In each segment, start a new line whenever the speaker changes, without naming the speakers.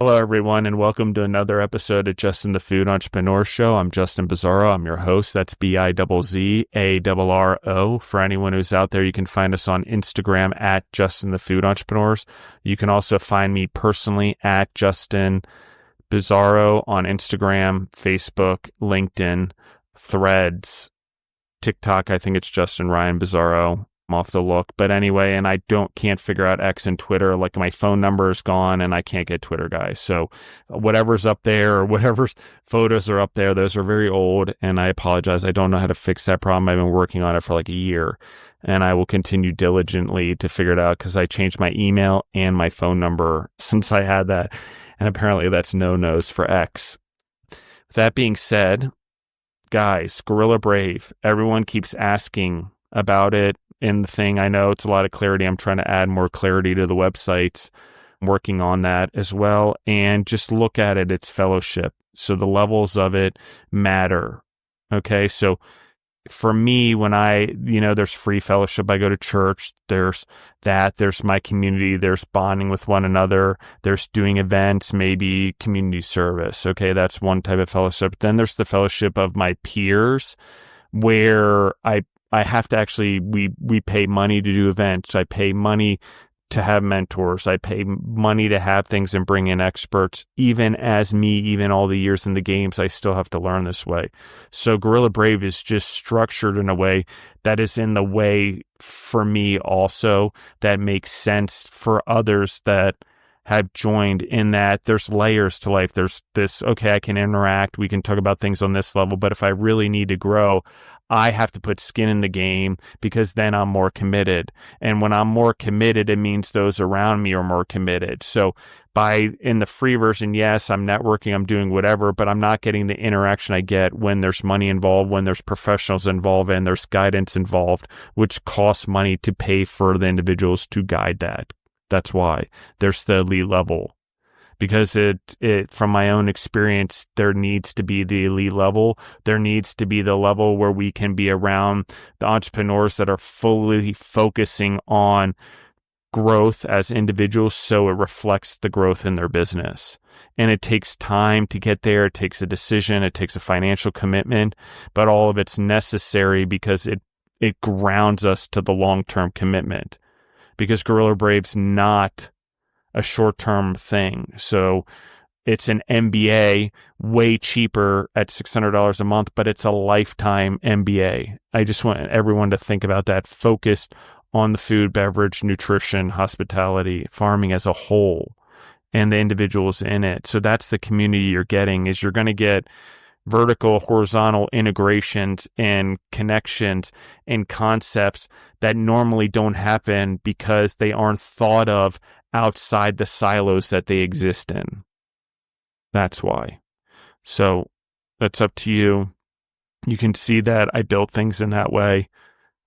Hello, everyone, and welcome to another episode of Justin the Food Entrepreneur Show. I'm Justin Bizzarro. I'm your host. That's Bizzarro. For anyone who's out there, you can find us on Instagram at Justin the Food Entrepreneurs. You can also find me personally at Justin Bizzarro on Instagram, Facebook, LinkedIn, Threads, TikTok. I think it's Justin Ryan Bizzarro. I'm off the look. But anyway, and I can't figure out X and Twitter. Like, my phone number is gone and I can't get Twitter, guys. So whatever's up there or whatever's photos are up there, those are very old. And I apologize. I don't know how to fix that problem. I've been working on it for like a year, and I will continue diligently to figure it out because I changed my email and my phone number since I had that. And apparently that's no-nos for X. That being said, guys, Gorilla Brave, everyone keeps asking about it. In the thing, I know it's a lot of clarity. I'm trying to add more clarity to the websites. I'm working on that as well. And just look at it. It's fellowship. So the levels of it matter. Okay. So for me, when there's free fellowship, I go to church. There's my community. There's bonding with one another. There's doing events, maybe community service. Okay. That's one type of fellowship. Then there's the fellowship of my peers, where I have to actually, we pay money to do events. I pay money to have mentors. I pay money to have things and bring in experts. Even all the years in the games, I still have to learn this way. So Gorilla Brave is just structured in a way that is in the way for me also, that makes sense for others that have joined, in that there's layers to life. There's this, okay, I can interact. We can talk about things on this level, but if I really need to grow, I have to put skin in the game, because then I'm more committed. And when I'm more committed, it means those around me are more committed. So in the free version, yes, I'm networking, I'm doing whatever, but I'm not getting the interaction I get when there's money involved, when there's professionals involved, and there's guidance involved, which costs money to pay for the individuals to guide that. That's why there's the elite level, because it from my own experience, there needs to be the elite level. There needs to be the level where we can be around the entrepreneurs that are fully focusing on growth as individuals, so it reflects the growth in their business. And it takes time to get there. It takes a decision. It takes a financial commitment, but all of it's necessary because it grounds us to the long-term commitment. Because Gorilla Brave's not a short-term thing. So it's an MBA, way cheaper at $600 a month, but it's a lifetime MBA. I just want everyone to think about that, focused on the food, beverage, nutrition, hospitality, farming as a whole, and the individuals in it. So that's the community you're getting. Is you're going to get vertical, horizontal integrations and connections and concepts that normally don't happen because they aren't thought of outside the silos that they exist in. That's why. So that's up to you. You can see that I built things in that way.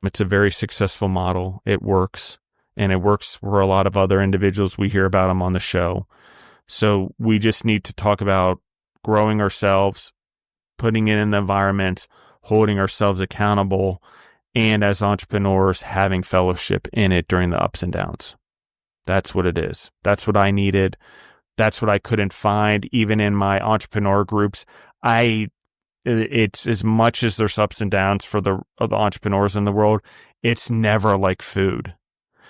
It's a very successful model. It works, and it works for a lot of other individuals. We hear about them on the show. So we just need to talk about growing ourselves, putting it in the environment, holding ourselves accountable, and as entrepreneurs, having fellowship in it during the ups and downs. That's what it is. That's what I needed. That's what I couldn't find even in my entrepreneur groups. It's as much as there's ups and downs for the entrepreneurs in the world, it's never like food.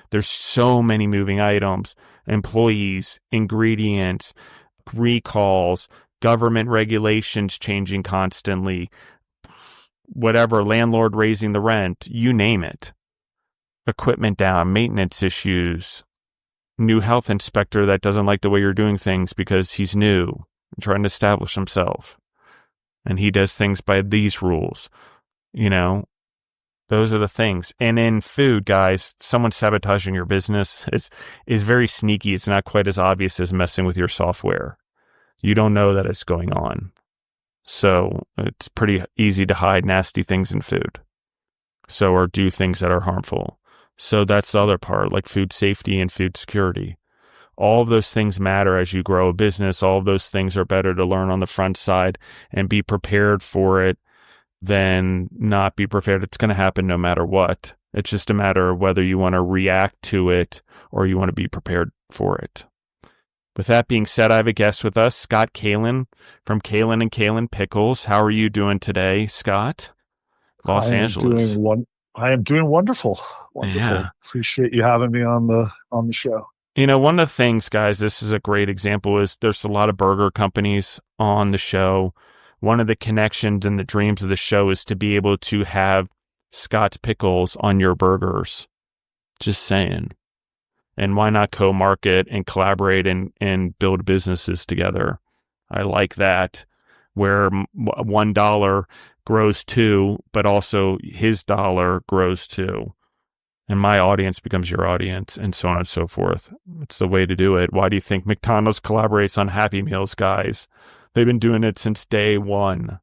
There's so many moving items, employees, ingredients, recalls, government regulations changing constantly, whatever, landlord raising the rent, you name it. Equipment down, maintenance issues, new health inspector that doesn't like the way you're doing things because he's new and trying to establish himself. And he does things by these rules. Those are the things. And in food, guys, someone sabotaging your business is very sneaky. It's not quite as obvious as messing with your software. You don't know that it's going on. So it's pretty easy to hide nasty things in food. Or do things that are harmful. So that's the other part, like food safety and food security. All of those things matter as you grow a business. All of those things are better to learn on the front side and be prepared for it than not be prepared. It's going to happen no matter what. It's just a matter of whether you want to react to it or you want to be prepared for it. With that being said, I have a guest with us, Scott Kaylin from Kaylin and Kaylin Pickles. How are you doing today, Scott? Los Angeles.
I am doing wonderful.
Yeah.
Appreciate you having me on the show.
One of the things, guys, this is a great example, is there's a lot of burger companies on the show. One of the connections and the dreams of the show is to be able to have Scott's Pickles on your burgers. Just saying. And why not co-market and collaborate and build businesses together? I like that, where $1 grows two, but also his dollar grows two. And my audience becomes your audience, and so on and so forth. It's the way to do it. Why do you think McDonald's collaborates on Happy Meals, guys? They've been doing it since day one.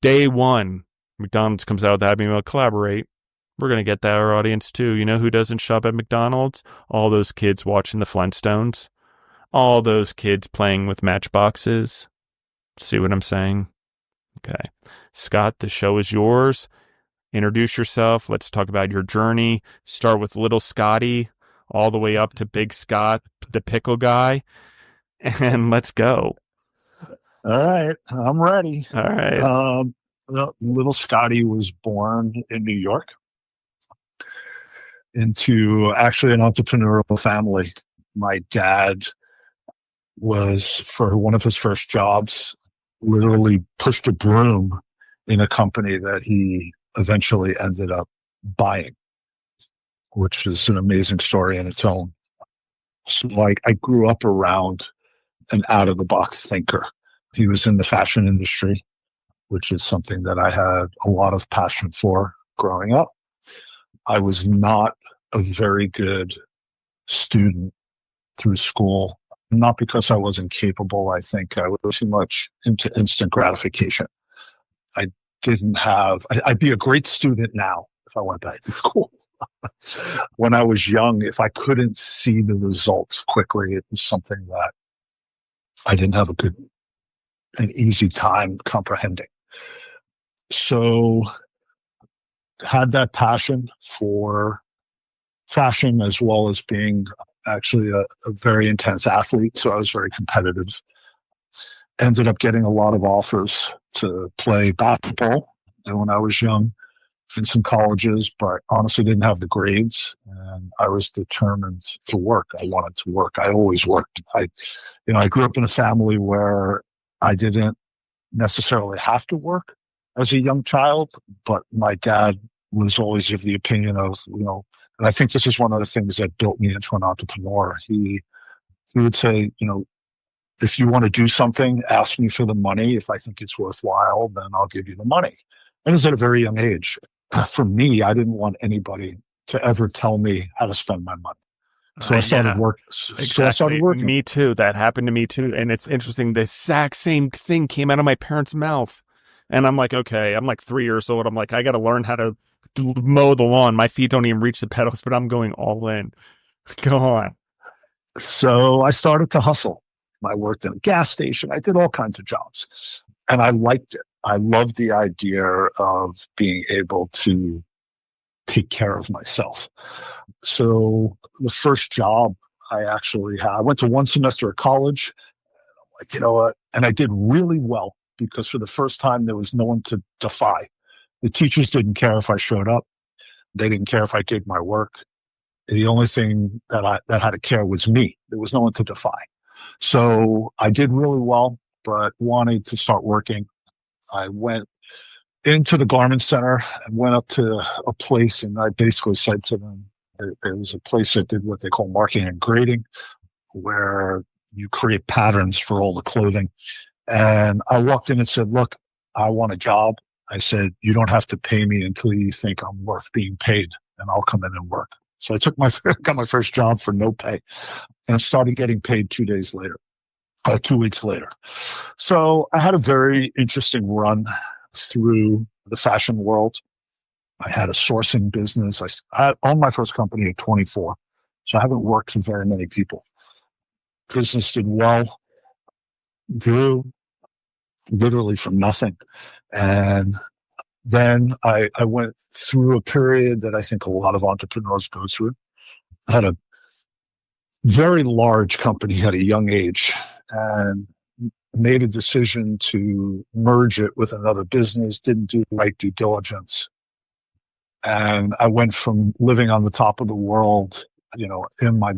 Day one. McDonald's comes out with Happy Meal, collaborate. We're going to get that our audience too. You know who doesn't shop at McDonald's? All those kids watching the Flintstones. All those kids playing with matchboxes. See what I'm saying? Okay. Scott, the show is yours. Introduce yourself. Let's talk about your journey. Start with little Scotty all the way up to Big Scott, the pickle guy. And let's go.
All right. I'm ready.
All right.
Little Scotty was born in New York into actually an entrepreneurial family. My dad was, for one of his first jobs, literally pushed a broom in a company that he eventually ended up buying, which is an amazing story in its own. So I grew up around an out-of-the-box thinker. He was in the fashion industry, which is something that I had a lot of passion for growing up. I was not a very good student through school, not because I wasn't capable. I think I was too much into instant gratification. I'd be a great student now if I went back to school. When I was young, if I couldn't see the results quickly, it was something that I didn't have an easy time comprehending. So had that passion for fashion, as well as being actually a very intense athlete. So I was very competitive. Ended up getting a lot of offers to play basketball when I was young in some colleges, but honestly didn't have the grades. And I was determined to work. I wanted to work. I always worked. I grew up in a family where I didn't necessarily have to work as a young child, but my dad was always of the opinion of, and I think this is one of the things that built me into an entrepreneur. He would say, if you want to do something, ask me for the money. If I think it's worthwhile, then I'll give you the money. And it's at a very young age. For me, I didn't want anybody to ever tell me how to spend my money. So I started working.
Exactly. So I started working. Me too. That happened to me too. And it's interesting. The exact same thing came out of my parents' mouth. And I'm like, okay, I'm like 3 years old. I'm like, I got to learn how to mow the lawn. My feet don't even reach the pedals, but I'm going all in. Go on.
So I started to hustle. I worked in a gas station. I did all kinds of jobs. And I liked it. I loved the idea of being able to take care of myself. So the first job I actually had, I went to one semester of college. I'm like, you know what? And I did really well because for the first time, there was no one to defy. The teachers didn't care if I showed up. They didn't care if I did my work. The only thing that had to care was me. There was no one to defy. So I did really well, but wanted to start working. I went into the garment center and went up to a place, and I basically said to them, there was a place that did what they call marking and grading, where you create patterns for all the clothing. And I walked in and said, look, I want a job. I said, you don't have to pay me until you think I'm worth being paid, and I'll come in and work. So I got my first job for no pay and started getting paid 2 days later, 2 weeks later. So I had a very interesting run through the fashion world. I had a sourcing business. I owned my first company at 24. So I haven't worked for very many people. Business did well, grew literally from nothing. And then I went through a period that I think a lot of entrepreneurs go through. I had a very large company at a young age, and made a decision to merge it with another business, didn't do the right due diligence. And I went from living on the top of the world, in my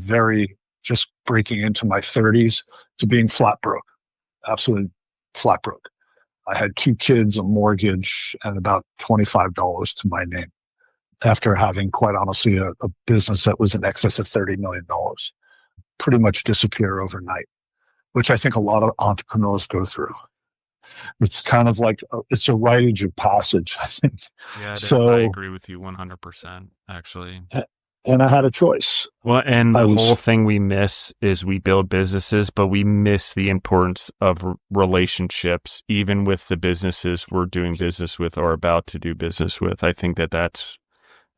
just breaking into my 30s, to being flat broke, absolutely flat broke. I had 2 kids, a mortgage, and about $25 to my name after having, quite honestly, a business that was in excess of $30 million. Pretty much disappear overnight, which I think a lot of entrepreneurs go through. It's kind of like, it's a rite of passage, I think.
Yeah,
so
I agree with you 100%, actually.
And I had a choice.
Well, and the whole thing we miss is we build businesses, but we miss the importance of relationships, even with the businesses we're doing business with or about to do business with. I think that that's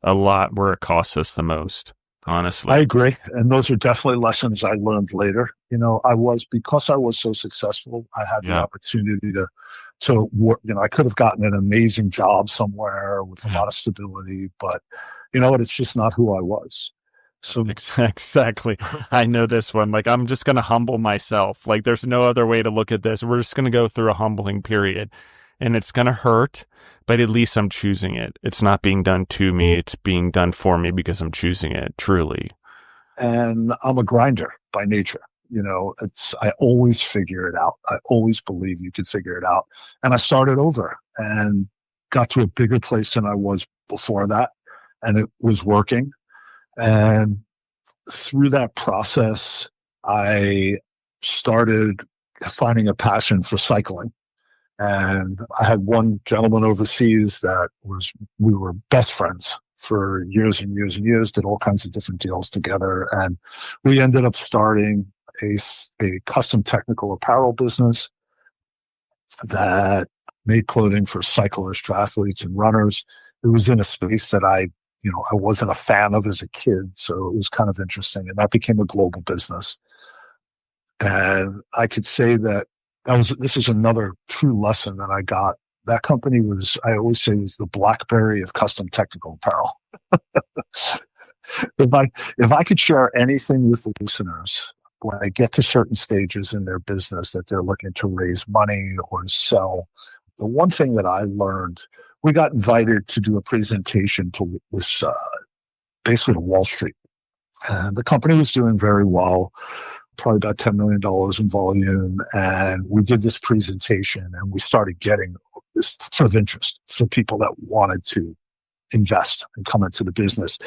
a lot where it costs us the most, honestly.
I agree. And those are definitely lessons I learned later. Because I was so successful, I had the opportunity to work. I could have gotten an amazing job somewhere with a lot of stability, but you know what? It's just not who I was. So
exactly. I know this one. Like, I'm just going to humble myself. Like, there's no other way to look at this. We're just going to go through a humbling period, and it's going to hurt, but at least I'm choosing it. It's not being done to me. It's being done for me because I'm choosing it, truly.
And I'm a grinder by nature. I always figure it out. I always believe you can figure it out. And I started over and got to a bigger place than I was before that. And it was working. And through that process, I started finding a passion for cycling. And I had one gentleman overseas we were best friends for years and years and years, did all kinds of different deals together. And we ended up starting a custom technical apparel business that made clothing for cyclists, triathletes, and runners. It was in a space that I wasn't a fan of as a kid, so it was kind of interesting. And that became a global business. And I could say this is another true lesson that I got. That company I always say, was the BlackBerry of custom technical apparel. If I could share anything with the listeners, when they get to certain stages in their business that they're looking to raise money or sell, the one thing that I learned, we got invited to do a presentation to this, basically to Wall Street. And the company was doing very well, probably about $10 million in volume. And we did this presentation and we started getting this sort of interest for people that wanted to invest and come into the business.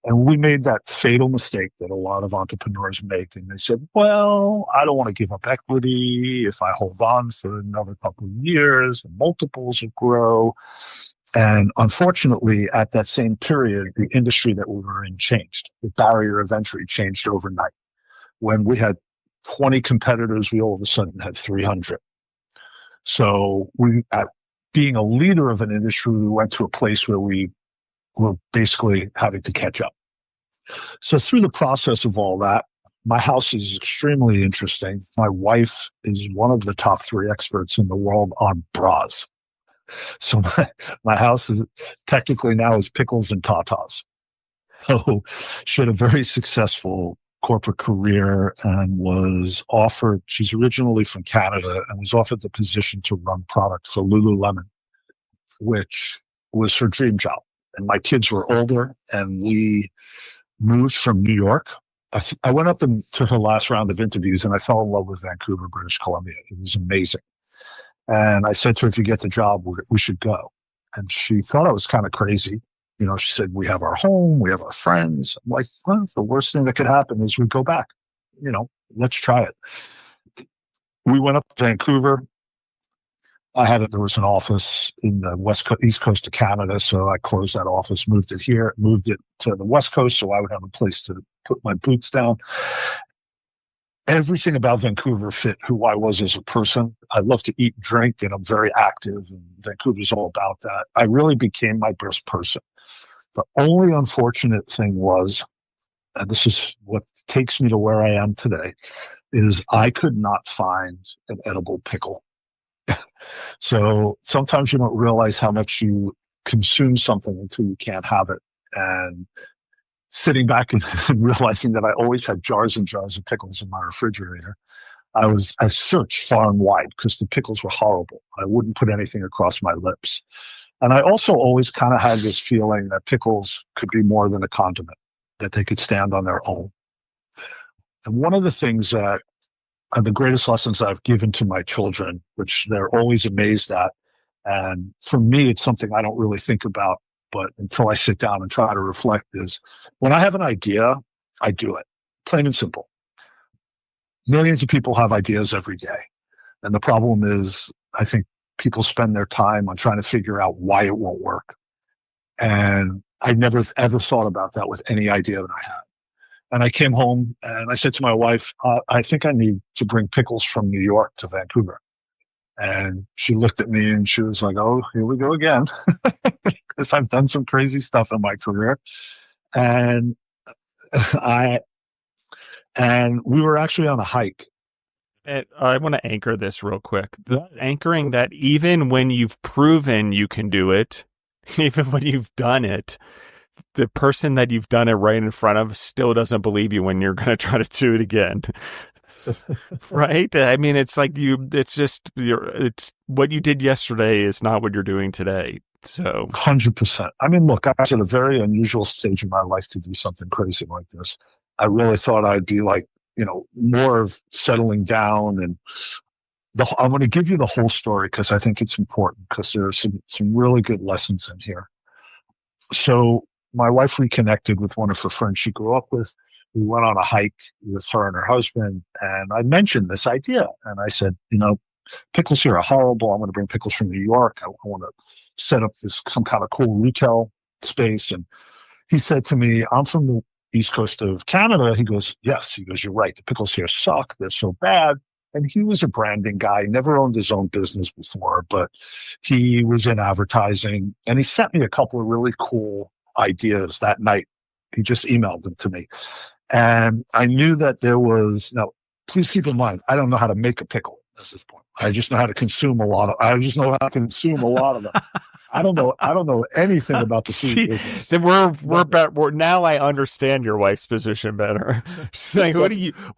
And we made that fatal mistake that a lot of entrepreneurs make. And they said, well, I don't want to give up equity. If I hold on for another couple of years, the multiples will grow. And unfortunately, at that same period, the industry that we were in changed. The barrier of entry changed overnight. When we had 20 competitors, we all of a sudden had 300. So being a leader of an industry, we went to a place where we were basically having to catch up. So through the process of all that, my house is extremely interesting. My wife is one of the top 3 experts in the world on bras. So my house is technically now is pickles and tatas. So she had a very successful corporate career and she's originally from Canada and was offered the position to run product for Lululemon, which was her dream job. And my kids were older and we moved from New York. I went up to her last round of interviews and I fell in love with Vancouver, British Columbia. It was amazing. And I said to her, if you get the job, we should go. And she thought I was kind of crazy. She said, we have our home, we have our friends. I'm like, well, the worst thing that could happen is we go back. Let's try it. We went up to Vancouver. There was an office in the East Coast of Canada, so I closed that office, moved it to the West Coast, so I would have a place to put my boots down. Everything about Vancouver fit who I was as a person. I love to eat and drink, and I'm very active, and Vancouver's all about that. I really became my best person. The only unfortunate thing was, and this is what takes me to where I am today, is I could not find an edible pickle. So sometimes you don't realize how much you consume something until you can't have it. And sitting back and realizing that I always had jars and jars of pickles in my refrigerator. I searched far and wide because the pickles were horrible. I wouldn't put anything across my lips. And I also always kind of had this feeling that pickles could be more than a condiment, that they could stand on their own. And one of the things that are the greatest lessons I've given to my children, which they're always amazed at, and for me, it's something I don't really think about, but until I sit down and try to reflect, is when I have an idea, I do it. Plain and simple. Millions of people have ideas every day. And the problem is, I think people spend their time on trying to figure out why it won't work. And I never ever thought about that with any idea that I had. And I came home and I said to my wife, I think I need to bring pickles from New York to Vancouver. And she looked at me and she was like, oh, here we go again. Because I've done some crazy stuff in my career. And we were actually on a hike.
And I want to anchor this real quick. Anchoring that even when you've proven you can do it, even when you've done it, the person that you've done it right in front of still doesn't believe you when you're going to try to do it again. Right? I mean, it's like it's what you did yesterday is not what you're doing today. So
100%. I mean, look, I was at a very unusual stage in my life to do something crazy like this. I really thought I'd be like, more of settling down. And I'm going to give you the whole story because I think it's important, because there are some really good lessons in here. So my wife reconnected with one of her friends she grew up with. We went on a hike with her and her husband, and I mentioned this idea. And I said, pickles here are horrible. I'm going to bring pickles from New York. I want to set up some kind of cool retail space. And he said to me, I'm from the East Coast of Canada. He goes, yes. He goes, you're right. The pickles here suck. They're so bad. And he was a branding guy, never owned his own business before, but he was in advertising. And he sent me a couple of really cool ideas that night. He just emailed them to me. And I knew that there was, now, please keep in mind, I don't know how to make a pickle at this point. I just know how to consume a lot of them. I don't know anything about the food business.
Then we're now I understand your wife's position better. She's like, what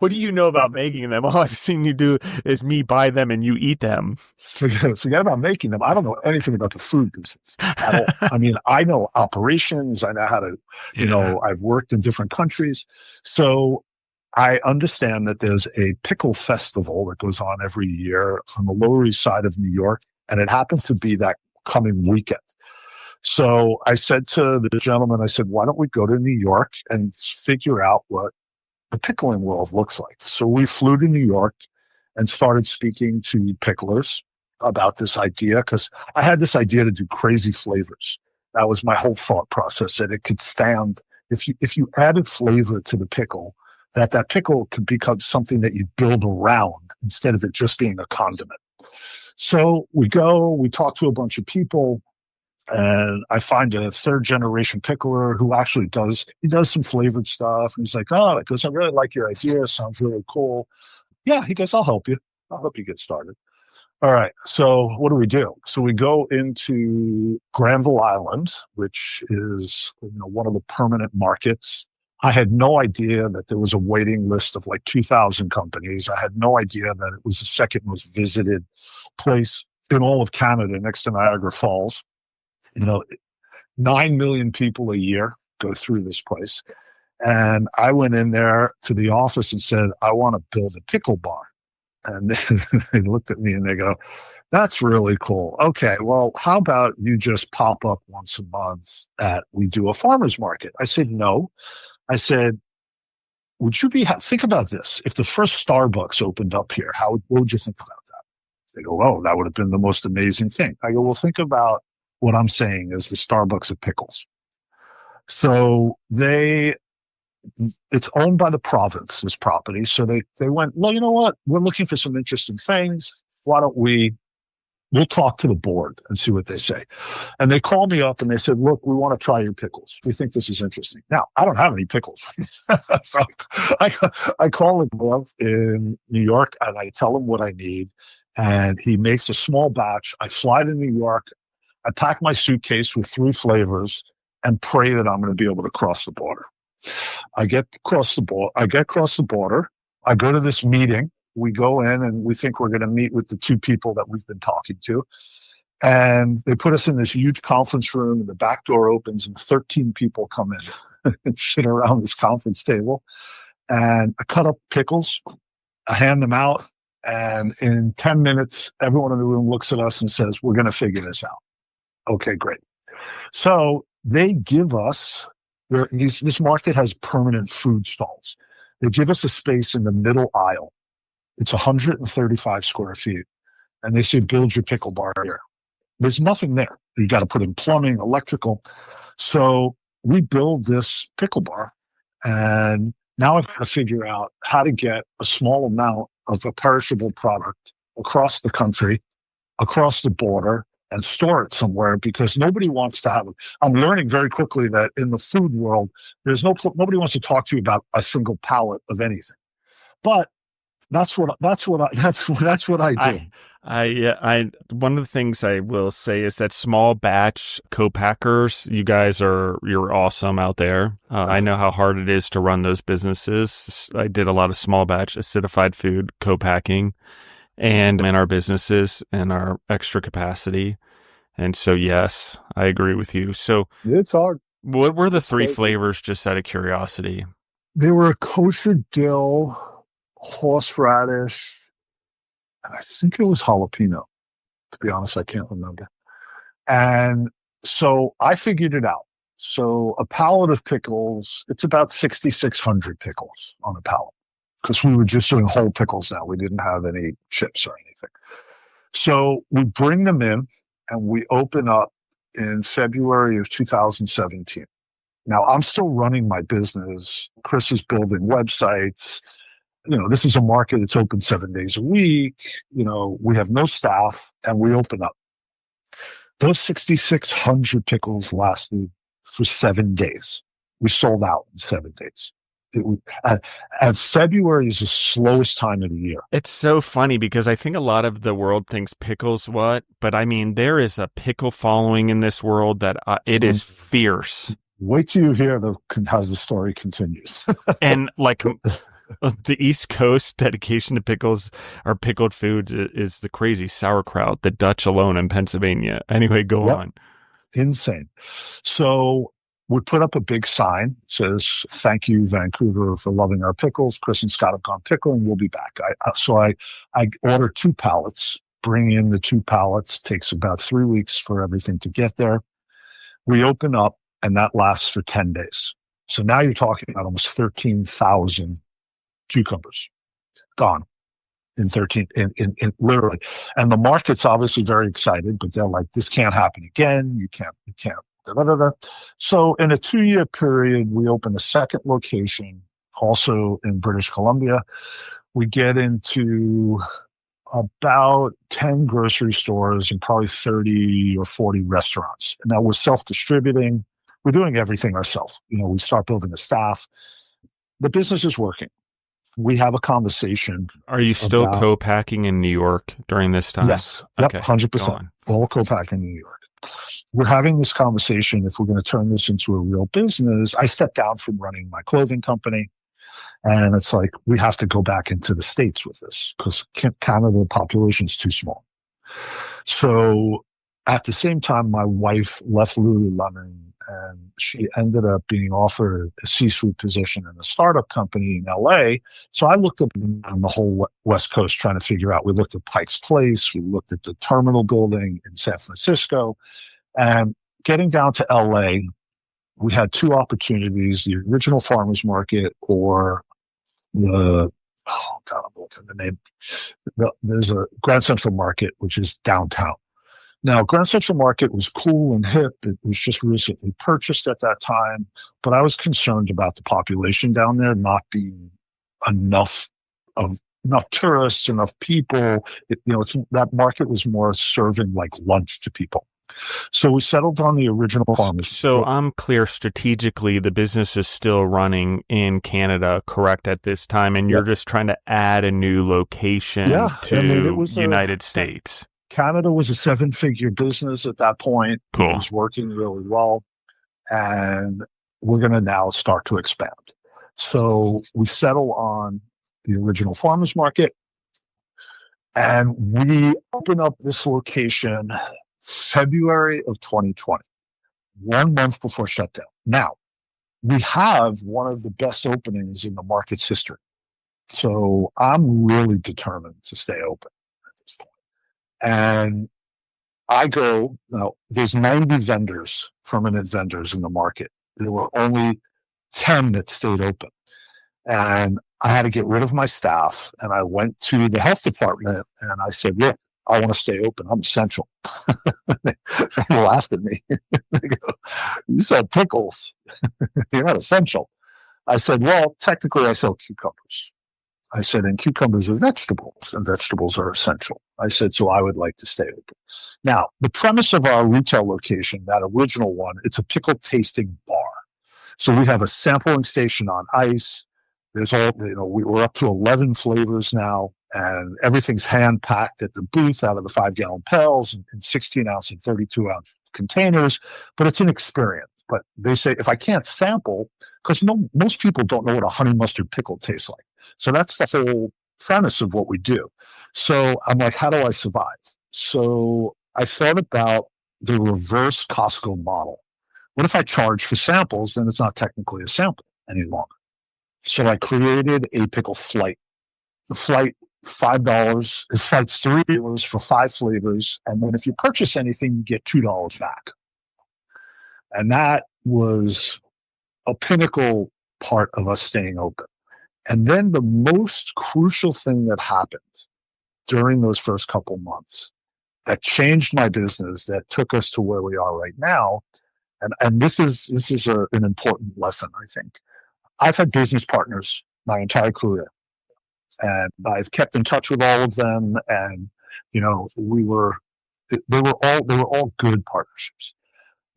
do you know about making them? All I've seen you do is me buy them and you eat them.
Forget about making them. I don't know anything about the food business at all. I mean, I know operations. I know how to, I've worked in different countries. So I understand that there's a pickle festival that goes on every year on the Lower East Side of New York. And it happens to be that coming weekend. So I said to the gentleman, I said, why don't we go to New York and figure out what the pickling world looks like? So we flew to New York and started speaking to picklers about this idea, because I had this idea to do crazy flavors. That was my whole thought process, that it could stand, if you added flavor to the pickle, that pickle could become something that you build around instead of it just being a condiment. So we talk to a bunch of people, and I find a third generation pickler who actually does some flavored stuff. And he's like, oh, he goes, I really like your idea. Sounds really cool. Yeah. He goes, I'll help you get started. All right. So what do we do? So we go into Granville Island, which is one of the permanent markets. I had no idea that there was a waiting list of like 2,000 companies. I had no idea that it was the second most visited place in all of Canada next to Niagara Falls. 9 million people a year go through this place. And I went in there to the office and said, I want to build a pickle bar. And they looked at me and they go, that's really cool. Okay, well, how about you just pop up once a month we do a farmer's market? I said, no. I said, would you think about this. If the first Starbucks opened up here, what would you think about that? They go, oh, that would have been the most amazing thing. I go, well, think about what I'm saying is the Starbucks of pickles. So it's owned by the province, this property. So they went, well, you know what? We're looking for some interesting things. Why don't we'll talk to the board and see what they say. And they called me up and they said, look, we want to try your pickles. We think this is interesting. Now, I don't have any pickles. So I call him up in New York and I tell him what I need. And he makes a small batch. I fly to New York. I pack my suitcase with 3 flavors and pray that I'm going to be able to cross the border. I get across the border. I go to this meeting. We go in and we think we're going to meet with the two people that we've been talking to. And they put us in this huge conference room, and the back door opens and 13 people come in and sit around this conference table. And I cut up pickles. I hand them out. And in 10 minutes, everyone in the room looks at us and says, we're going to figure this out. Okay, great. So they give us, this market has permanent food stalls. They give us a space in the middle aisle. It's 135 square feet. And they say, build your pickle bar here. There's nothing there. You got to put in plumbing, electrical. So we build this pickle bar. And now I've got to figure out how to get a small amount of a perishable product across the country, across the border, and store it somewhere, because nobody wants to have it. I'm learning very quickly that in the food world, nobody wants to talk to you about a single pallet of anything. But that's what I do.
One of the things I will say is that small batch co-packers, you're awesome out there. I know how hard it is to run those businesses. I did a lot of small batch acidified food co-packing and in our businesses and our extra capacity. And so, yes, I agree with you. So
it's hard.
What were the three flavors, just out of curiosity?
They were kosher dill, horseradish, and I think it was jalapeno. To be honest, I can't remember. And so I figured it out. So a pallet of pickles, it's about 6,600 pickles on a pallet, because we were just doing whole pickles now. We didn't have any chips or anything. So we bring them in and we open up in February of 2017. Now, I'm still running my business. Chris is building websites. This is a market that's open 7 days a week. We have no staff, and we open up. Those 6,600 pickles lasted for 7 days. We sold out in 7 days. And February is the slowest time of the year.
It's so funny because I think a lot of the world thinks pickles what, but I mean, there is a pickle following in this world that it is fierce.
Wait till you hear how the story continues.
And like the East Coast dedication to pickles or pickled foods is the crazy sauerkraut, the Dutch alone in Pennsylvania. Anyway, go on.
Insane. So we put up a big sign that says, "Thank you, Vancouver, for loving our pickles. Chris and Scott have gone pickling. We'll be back." So I order 2 pallets, bring in the 2 pallets. Takes about 3 weeks for everything to get there. We open up, and that lasts for 10 days. So now you're talking about almost 13,000 cucumbers gone in literally. And the market's obviously very excited, but they're like, this can't happen again. You can't. Da, da, da, da. So in a 2-year period, we open a second location, also in British Columbia. We get into about 10 grocery stores and probably 30 or 40 restaurants. And now we're self-distributing. We're doing everything ourselves. We start building a staff. The business is working. We have a conversation.
Are you still co-packing in New York during this time?
Yes. Yep,
okay.
100%. All co-packing in New York. We're having this conversation. If we're going to turn this into a real business, I stepped down from running my clothing company. And it's like, we have to go back into the States with this, because Canada, the population's too small. So at the same time, my wife left Lululemon, and she ended up being offered a C-suite position in a startup company in LA. So I looked up on the whole West Coast trying to figure out. We looked at Pike's Place. We looked at the terminal building in San Francisco. And getting down to LA, we had 2 opportunities: the original farmers market or I'm looking at the name. There's a Grand Central Market, which is downtown. Now, Grand Central Market was cool and hip. It was just recently purchased at that time, but I was concerned about the population down there not being enough tourists, enough people. That market was more serving like lunch to people. So we settled on the original farmers.
So I'm clear, strategically, the business is still running in Canada, correct, at this time, and you're just trying to add a new location to the United States.
Canada was a 7-figure business at that point.
Cool.
It was working really well. And we're going to now start to expand. So we settle on the original farmers market, and we open up this location February of 2020, 1 month before shutdown. Now, we have one of the best openings in the market's history. So I'm really determined to stay open at this point. And I go, now, there's 90 vendors, permanent vendors in the market. There were only 10 that stayed open. And I had to get rid of my staff. And I went to the health department and I said, look, I want to stay open. I'm essential. They laughed at me. They go, you said pickles. You're not essential. I said, well, technically I sell cucumbers. I said, and cucumbers are vegetables, and vegetables are essential. I said, so I would like to stay open. Now, the premise of our retail location, that original one, it's a pickle tasting bar. So we have a sampling station on ice. There's all, we're up to 11 flavors now, and everything's hand packed at the booth out of the 5-gallon pails and 16-ounce and 32-ounce containers. But it's an experience. But they say if I can't sample, because most people don't know what a honey mustard pickle tastes like. So that's the whole premise of what we do. So I'm like, how do I survive? So I thought about the reverse Costco model. What if I charge for samples? Then it's not technically a sample any longer. So I created a pickle flight. The flight, $5. It flights $3 for 5 flavors. And then if you purchase anything, you get $2 back. And that was a pinnacle part of us staying open. And then the most crucial thing that happened during those first couple months that changed my business, that took us to where we are right now. And this is an important lesson, I think. I've had business partners my entire career, and I've kept in touch with all of them. And, they were all good partnerships.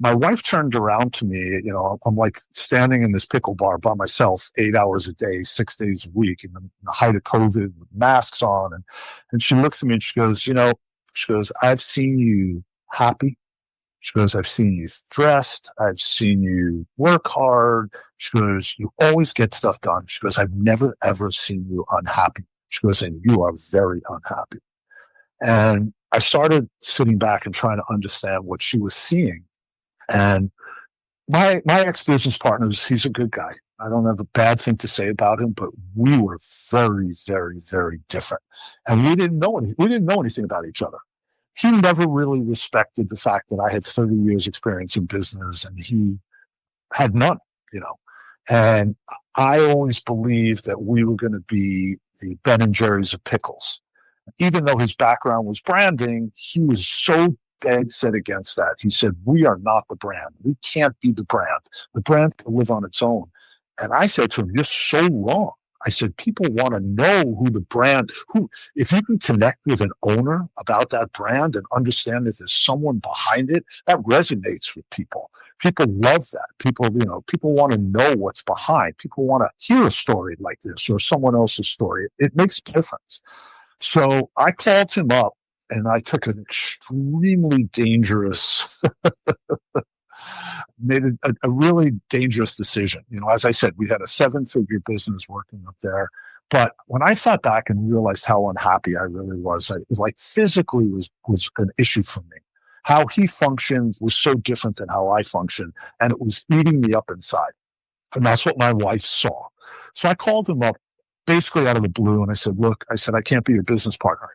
My wife turned around to me, I'm like standing in this pickle bar by myself 8 hours a day, 6 days a week in the height of COVID with masks on. And she looks at me and she goes, I've seen you happy. She goes, I've seen you stressed. I've seen you work hard. She goes, you always get stuff done. She goes, I've never, ever seen you unhappy. She goes, and you are very unhappy. And I started sitting back and trying to understand what she was seeing. And my ex-business partner, he's a good guy. I don't have a bad thing to say about him, but we were very, very, very different. And we didn't know anything about each other. He never really respected the fact that I had 30 years experience in business and he had none, And I always believed that we were going to be the Ben and Jerry's of pickles. Even though his background was branding, he was so dead set against that. He said, we are not the brand. We can't be the brand. The brand can live on its own. And I said to him, you're so wrong. I said, people want to know if you can connect with an owner about that brand and understand that there's someone behind it, that resonates with people. People love that. People want to know what's behind. People want to hear a story like this or someone else's story. It makes a difference. So I called him up and I took an extremely dangerous made a really dangerous decision. As I said, we had a 7-figure business working up there. But when I sat back and realized how unhappy I really was, it was like physically was an issue for me. How he functioned was so different than how I functioned, and it was eating me up inside. And that's what my wife saw. So I called him up basically out of the blue, and I said, look, I can't be your business partner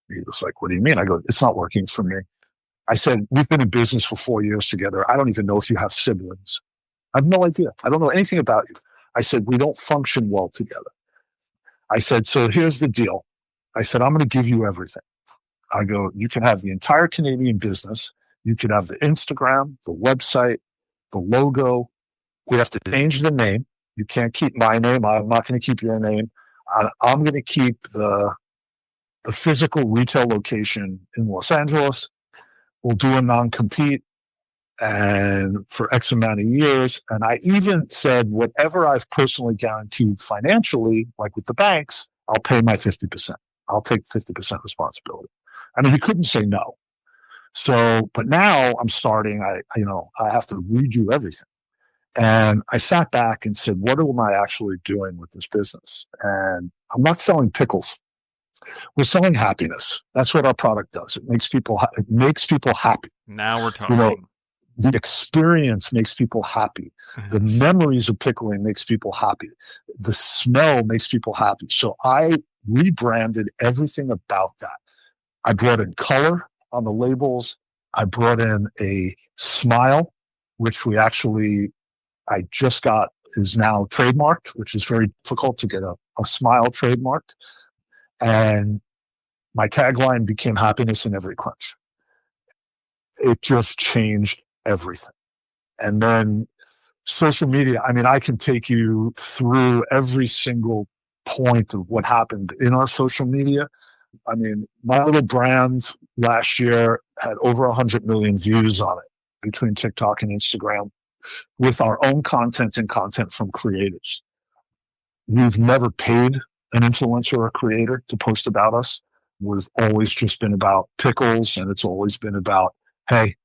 anymore. He was like, what do you mean? I go, it's not working for me. I said, we've been in business for 4 years together. I don't even know if you have siblings. I have no idea. I don't know anything about you. I said, we don't function well together. I said, so here's the deal. I said, I'm going to give you everything. I go, you can have the entire Canadian business. You can have the Instagram, the website, the logo. We have to change the name. You can't keep my name. I'm not going to keep your name. I'm going to keep the physical retail location in Los Angeles. We'll do a non-compete and for X amount of years. And I even said, whatever I've personally guaranteed financially, like with the banks, I'll pay my 50%. I'll take 50% responsibility. I mean, he couldn't say no. So, but now I'm starting, I have to redo everything. And I sat back and said, what am I actually doing with this business? And I'm not selling pickles. We're selling happiness. That's what our product does. It makes people happy.
Now we're talking.
The experience makes people happy.
Yes.
The memories of pickling makes people happy. The smell makes people happy. So I rebranded everything about that. I brought in color on the labels. I brought in a smile, which I just got, is now trademarked, which is very difficult to get a smile trademarked. And my tagline became happiness in every crunch. It just changed everything. And then social media, I mean, I can take you through every single point of what happened in our social media. I mean, my little brand last year had over 100 million views on it between TikTok and Instagram with our own content and content from creators. We've never paid an influencer or creator to post about us. We've always just been about pickles, and it's always been about, hey,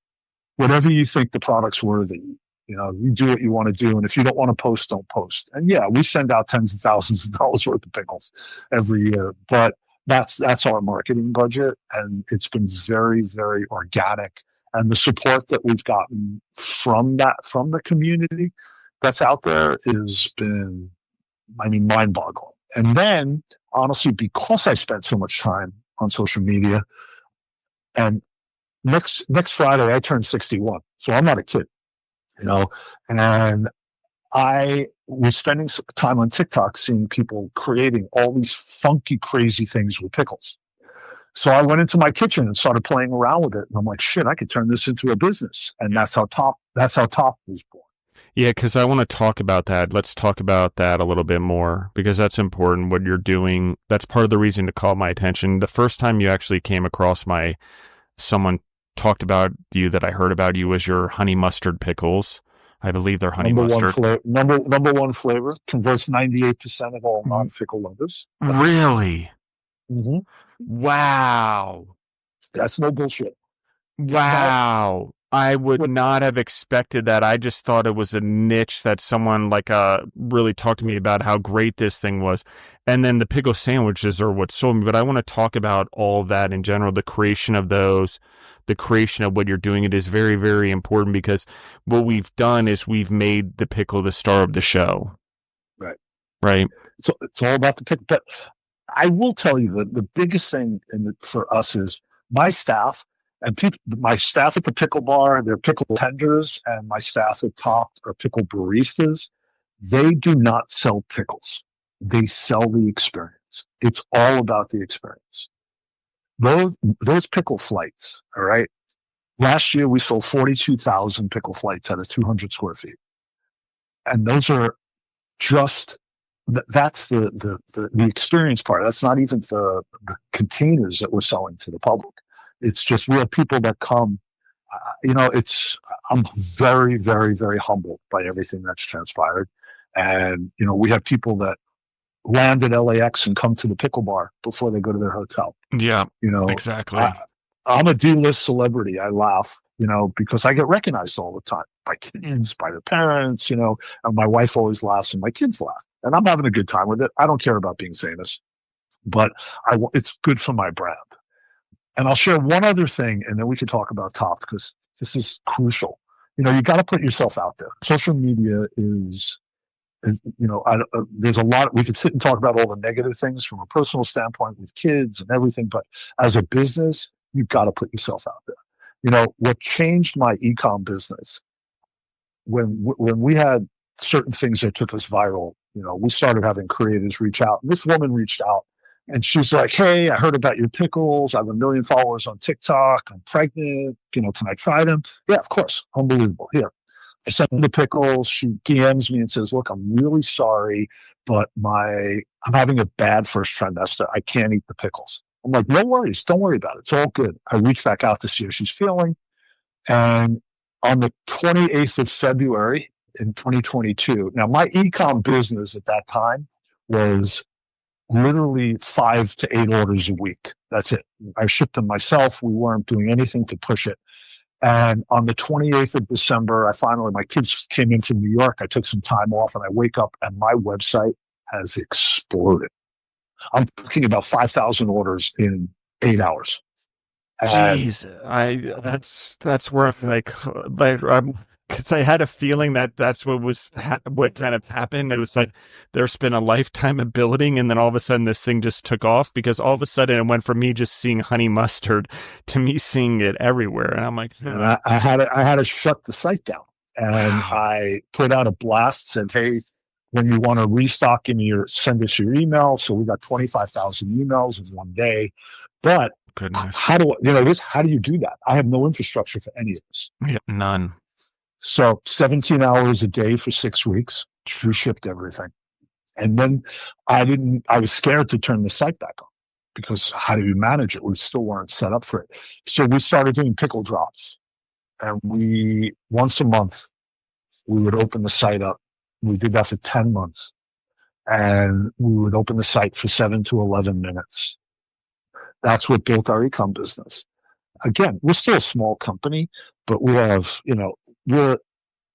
whatever you think the product's worthy, you do what you want to do. And if you don't want to post, don't post. And yeah, we send out tens of thousands of dollars worth of pickles every year, but that's our marketing budget. And it's been very, very organic. And the support that we've gotten from the community that's out there has been, mind-boggling. And then, honestly, because I spent so much time on social media, and next Friday I turned 61, so I'm not a kid, and I was spending some time on TikTok seeing people creating all these funky, crazy things with pickles. So I went into my kitchen and started playing around with it, and I'm like, shit, I could turn this into a business. And that's how Top was born.
Yeah, because I want to talk about that. Let's talk about that a little bit more, because that's important, what you're doing. That's part of the reason to call my attention. The first time you actually came across someone talked about you that I heard about you was your honey mustard pickles. I believe they're honey mustard.
Number one flavor, converts 98% of all non-pickle lovers.
Really?
Mm-hmm.
Wow.
That's no bullshit.
Wow. I would not have expected that. I just thought it was a niche that someone really talked to me about how great this thing was. And then the pickle sandwiches are what sold me. But I want to talk about all of that in general, the creation of those, the creation of what you're doing. It is very, very important, because what we've done is we've made the pickle the star of the show. Right.
So it's all about the pickle. But I will tell you that the biggest thing for us is my staff. And my staff at the pickle bar, they're pickle tenders, and my staff at Top are pickle baristas. They do not sell pickles. They sell the experience. It's all about the experience. Those pickle flights, all right? Last year, we sold 42,000 pickle flights out of 200 square feet. And those are just, that's the experience part. That's not even the containers that we're selling to the public. It's just real people that come. I'm very, very, very humbled by everything that's transpired. And, we have people that land at LAX and come to the pickle bar before they go to their hotel.
Yeah, exactly.
I'm a D-list celebrity. I laugh, because I get recognized all the time by kids, by their parents, and my wife always laughs and my kids laugh. And I'm having a good time with it. I don't care about being famous, but it's good for my brand. And I'll share one other thing, and then we can talk about Top, because this is crucial. You got to put yourself out there. Social media is there's a lot. We could sit and talk about all the negative things from a personal standpoint with kids and everything, but as a business, you've got to put yourself out there. What changed my e-com business when we had certain things that took us viral, we started having creators reach out. This woman reached out. And she's like, hey, I heard about your pickles. I have 1 million followers on TikTok. I'm pregnant. Can I try them? Yeah, of course. Unbelievable. Here. I sent her the pickles. She DMs me and says, look, I'm really sorry, but I'm having a bad first trimester. I can't eat the pickles. I'm like, no worries. Don't worry about it. It's all good. I reached back out to see how she's feeling. And on the 28th of February in 2022, now my e-com business at that time was literally 5 to 8 orders a week. That's it. I shipped them myself. We weren't doing anything to push it. And on the 28th of December, my kids came in from New York. I took some time off and I wake up and my website has exploded. I'm talking about 5,000 orders in 8 hours.
Jeez, that's where I'm because I had a feeling that that's what kind of happened. It was like there's been a lifetime of building, and then all of a sudden this thing just took off, because all of a sudden it went from me just seeing honey mustard to me seeing it everywhere, and I'm like,
and I had to shut the site down, and I put out a blast, said, hey, when you want to restock, send us your email. So we got 25,000 emails in one day, but.
Goodness.
How do you do that? I have no infrastructure for any of this.
Yeah, none.
So 17 hours a day for 6 weeks, true shipped everything. And then I was scared to turn the site back on, because how do you manage it? We still weren't set up for it. So we started doing pickle drops, and once a month, we would open the site up. We did that for 10 months, and we would open the site for 7 to 11 minutes. That's what built our e-com business. Again, we're still a small company, but we have, I'm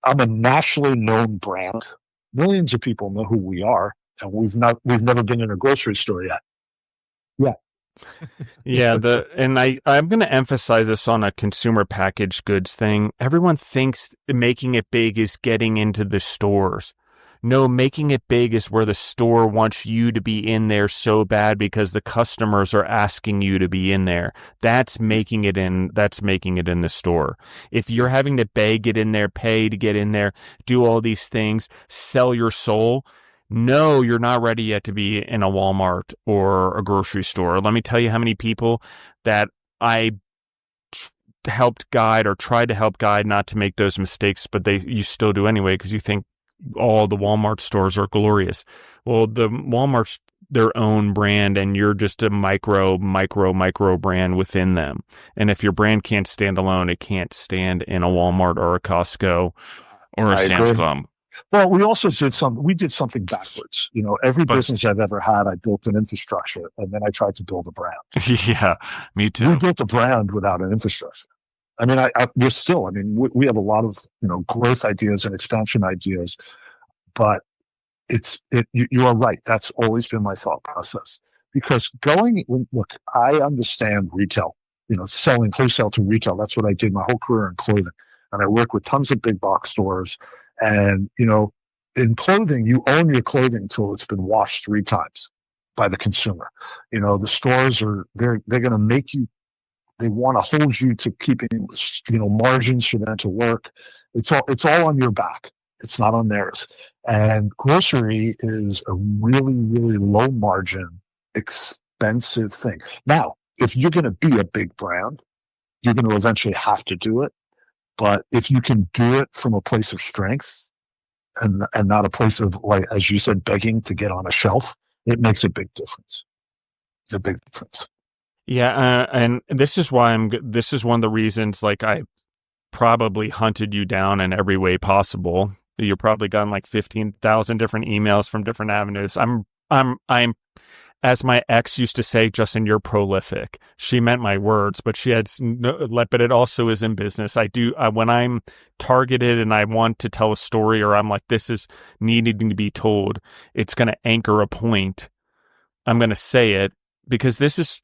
a nationally known brand. Millions of people know who we are, and we've never been in a grocery store yet.
Yeah, I'm going to emphasize this on a consumer packaged goods thing. Everyone thinks making it big is getting into the stores. No, making it big is where the store wants you to be in there so bad because the customers are asking you to be in there. That's making it in the store. If you're having to beg, get in there, pay to get in there, do all these things, sell your soul, no, you're not ready yet to be in a Walmart or a grocery store. Let me tell you how many people that I helped guide or tried to help guide not to make those mistakes, but you still do anyway because you think all the Walmart stores are glorious. Well, the Walmart's their own brand, and you're just a micro brand within them. And if your brand can't stand alone, it can't stand in a Walmart or a Costco or a Sam's Club.
Well, we also did something backwards. Every business I've ever had, I built an infrastructure, and then I tried to build a brand.
Yeah, me too.
We built a brand without an infrastructure. I mean, we have a lot of, growth ideas and expansion ideas, but you are right. That's always been my thought process, because look, I understand retail, selling wholesale to retail. That's what I did my whole career in clothing. And I work with tons of big box stores, and, in clothing, you own your clothing until it's been washed 3 times by the consumer. The stores they're going to make you, they want to hold you to keeping, margins for them to work. It's all on your back. It's not on theirs. And grocery is a really, really low margin, expensive thing. Now, if you're going to be a big brand, you're going to eventually have to do it. But if you can do it from a place of strength and not a place of, like, as you said, begging to get on a shelf, it makes a big difference. A big difference.
Yeah, and this is why this is one of the reasons, like, I probably hunted you down in every way possible. You've probably gotten like 15,000 different emails from different avenues. I'm, as my ex used to say, Justin, you're prolific. She meant my words, but but it also is in business. When I'm targeted and I want to tell a story, or I'm like, this is needing to be told, it's going to anchor a point. I'm going to say it. Because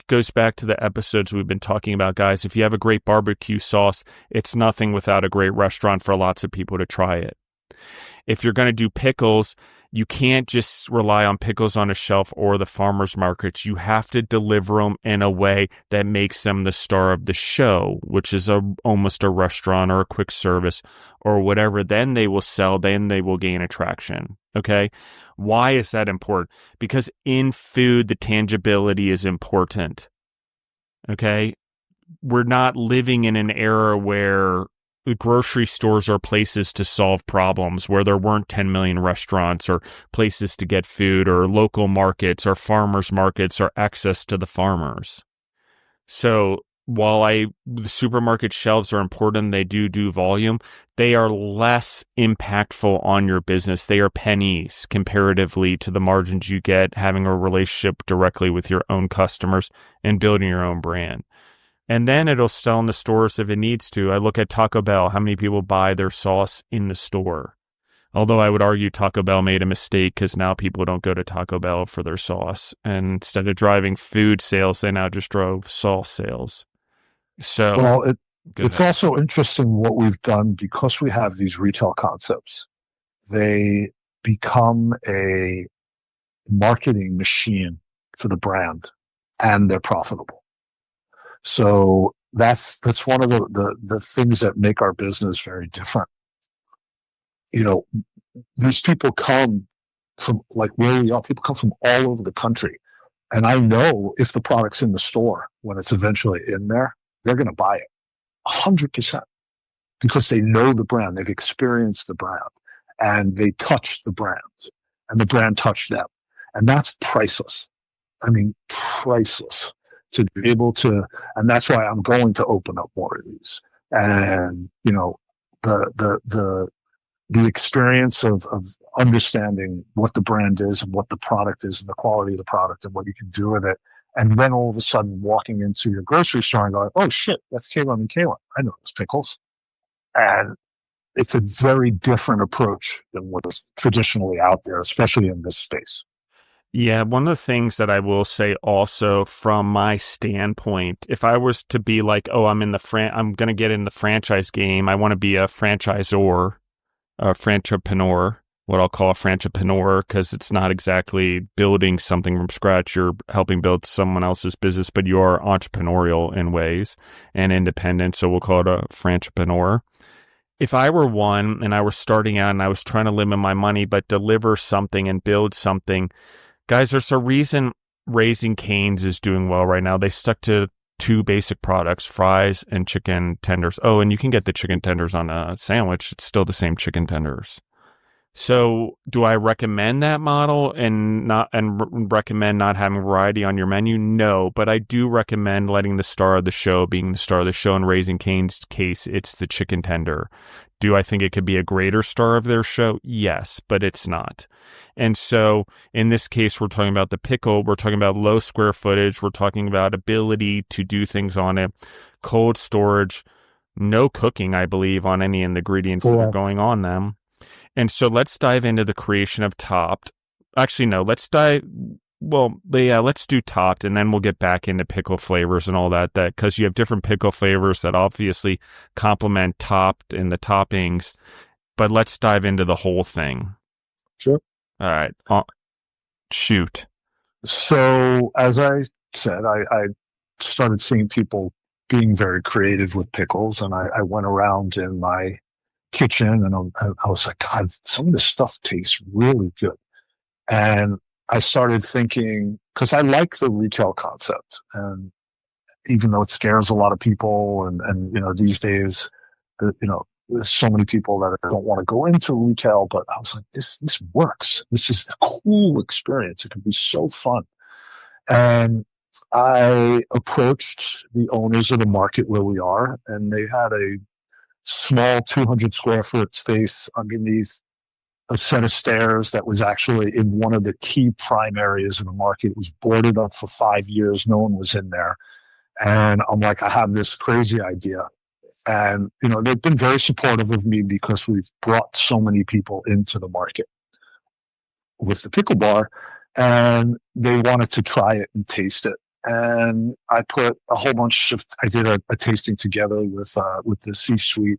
goes back to the episodes we've been talking about, guys. If you have a great barbecue sauce, it's nothing without a great restaurant for lots of people to try it. If you're going to do pickles, you can't just rely on pickles on a shelf or the farmers markets. You have to deliver them in a way that makes them the star of the show, which is almost a restaurant or a quick service or whatever. Then they will sell. Then they will gain attraction. Okay. Why is that important? Because in food, the tangibility is important. Okay. We're not living in an era where grocery stores are places to solve problems, where there weren't 10 million restaurants or places to get food, or local markets or farmers markets or access to the farmers. So while the supermarket shelves are important, they do volume, they are less impactful on your business. They are pennies comparatively to the margins you get having a relationship directly with your own customers and building your own brand. And then it'll sell in the stores if it needs to. I look at Taco Bell, how many people buy their sauce in the store? Although I would argue Taco Bell made a mistake because now people don't go to Taco Bell for their sauce. And instead of driving food sales, they now just drove sauce sales. So,
well, it's also interesting what we've done because we have these retail concepts. They become a marketing machine for the brand, and they're profitable. So that's one of the things that make our business very different. You know, these people come from, like where we are, people come from all over the country. And I know if the product's in the store, when it's eventually in there, they're going to buy it 100% because they know the brand. They've experienced the brand and they touched the brand and the brand touched them. And that's priceless. I mean, priceless to be able to, and that's why I'm going to open up more of these. And, you know, the experience of understanding what the brand is and what the product is and the quality of the product and what you can do with it. And then all of a sudden walking into your grocery store and going, oh shit, that's Kaylin and Kaylin. I know those pickles. And it's a very different approach than what's traditionally out there, especially in this space.
Yeah, one of the things that I will say also from my standpoint, if I was to be like, oh, I'm going to get in the franchise game. I want to be a franchisor, a frantrepreneur, what I'll call a frantrepreneur, because it's not exactly building something from scratch. You're helping build someone else's business, but you are entrepreneurial in ways and independent. So we'll call it a frantrepreneur. If I were one and I was starting out and I was trying to limit my money, but deliver something and build something, guys, there's a reason Raising Cane's is doing well right now. They stuck to two basic products, fries and chicken tenders. Oh, and you can get the chicken tenders on a sandwich. It's still the same chicken tenders. So do I recommend that model and recommend not having variety on your menu? No, but I do recommend letting the star of the show being the star of the show. In Raising Cane's case, it's the chicken tender. Do I think it could be a greater star of their show? Yes, but it's not. And so in this case, we're talking about the pickle. We're talking about low square footage. We're talking about ability to do things on it, cold storage, no cooking, I believe, on any of the ingredients that are going on them. And so let's dive into the creation of Topped. Actually, no, let's do Topped, and then we'll get back into pickle flavors and all that because you have different pickle flavors that obviously complement Topped in the toppings. But let's dive into the whole thing.
Sure.
All right. Shoot.
So as I said, I started seeing people being very creative with pickles, and I went around in my kitchen and I was like, God, some of this stuff tastes really good. And I started thinking, because I like the retail concept, and even though it scares a lot of people, and you know, these days, you know, there's so many people that don't want to go into retail, but I was like, this works. This is a cool experience. It can be so fun. And I approached the owners of the market where we are, and they had a small 200 square foot space underneath a set of stairs that was actually in one of the key prime areas of the market. It was boarded up for 5 years. No one was in there. And I'm like, I have this crazy idea. And, you know, they've been very supportive of me because we've brought so many people into the market with the pickle bar, and they wanted to try it and taste it. And I put a whole bunch of, I did a tasting together with the C-suite,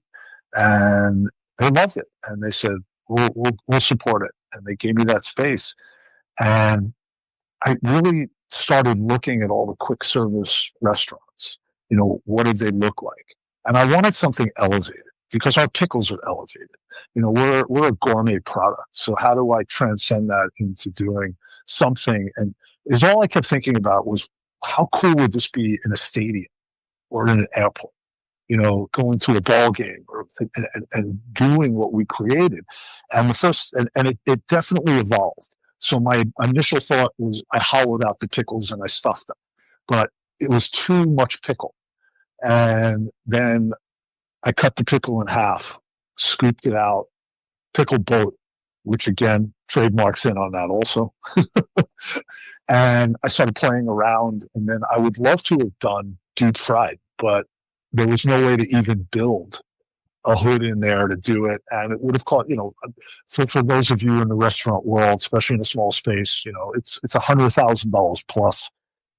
and they loved it. And they said, we'll support it. And they gave me that space. And I really started looking at all the quick service restaurants. You know, what did they look like? And I wanted something elevated because our pickles are elevated. You know, we're a gourmet product. So how do I transcend that into doing something? And is all I kept thinking about was, how cool would this be in a stadium or in an airport? You know, going to a ball game and doing what we created. And the first, and it definitely evolved. So my initial thought was I hollowed out the pickles and I stuffed them, but it was too much pickle. And then I cut the pickle in half, scooped it out, pickle boat, which again, trademarks in on that also. And I started playing around, and then I would love to have done deep fried, but there was no way to even build a hood in there to do it. And it would have cost, for those of you in the restaurant world, especially in a small space, it's $100,000 plus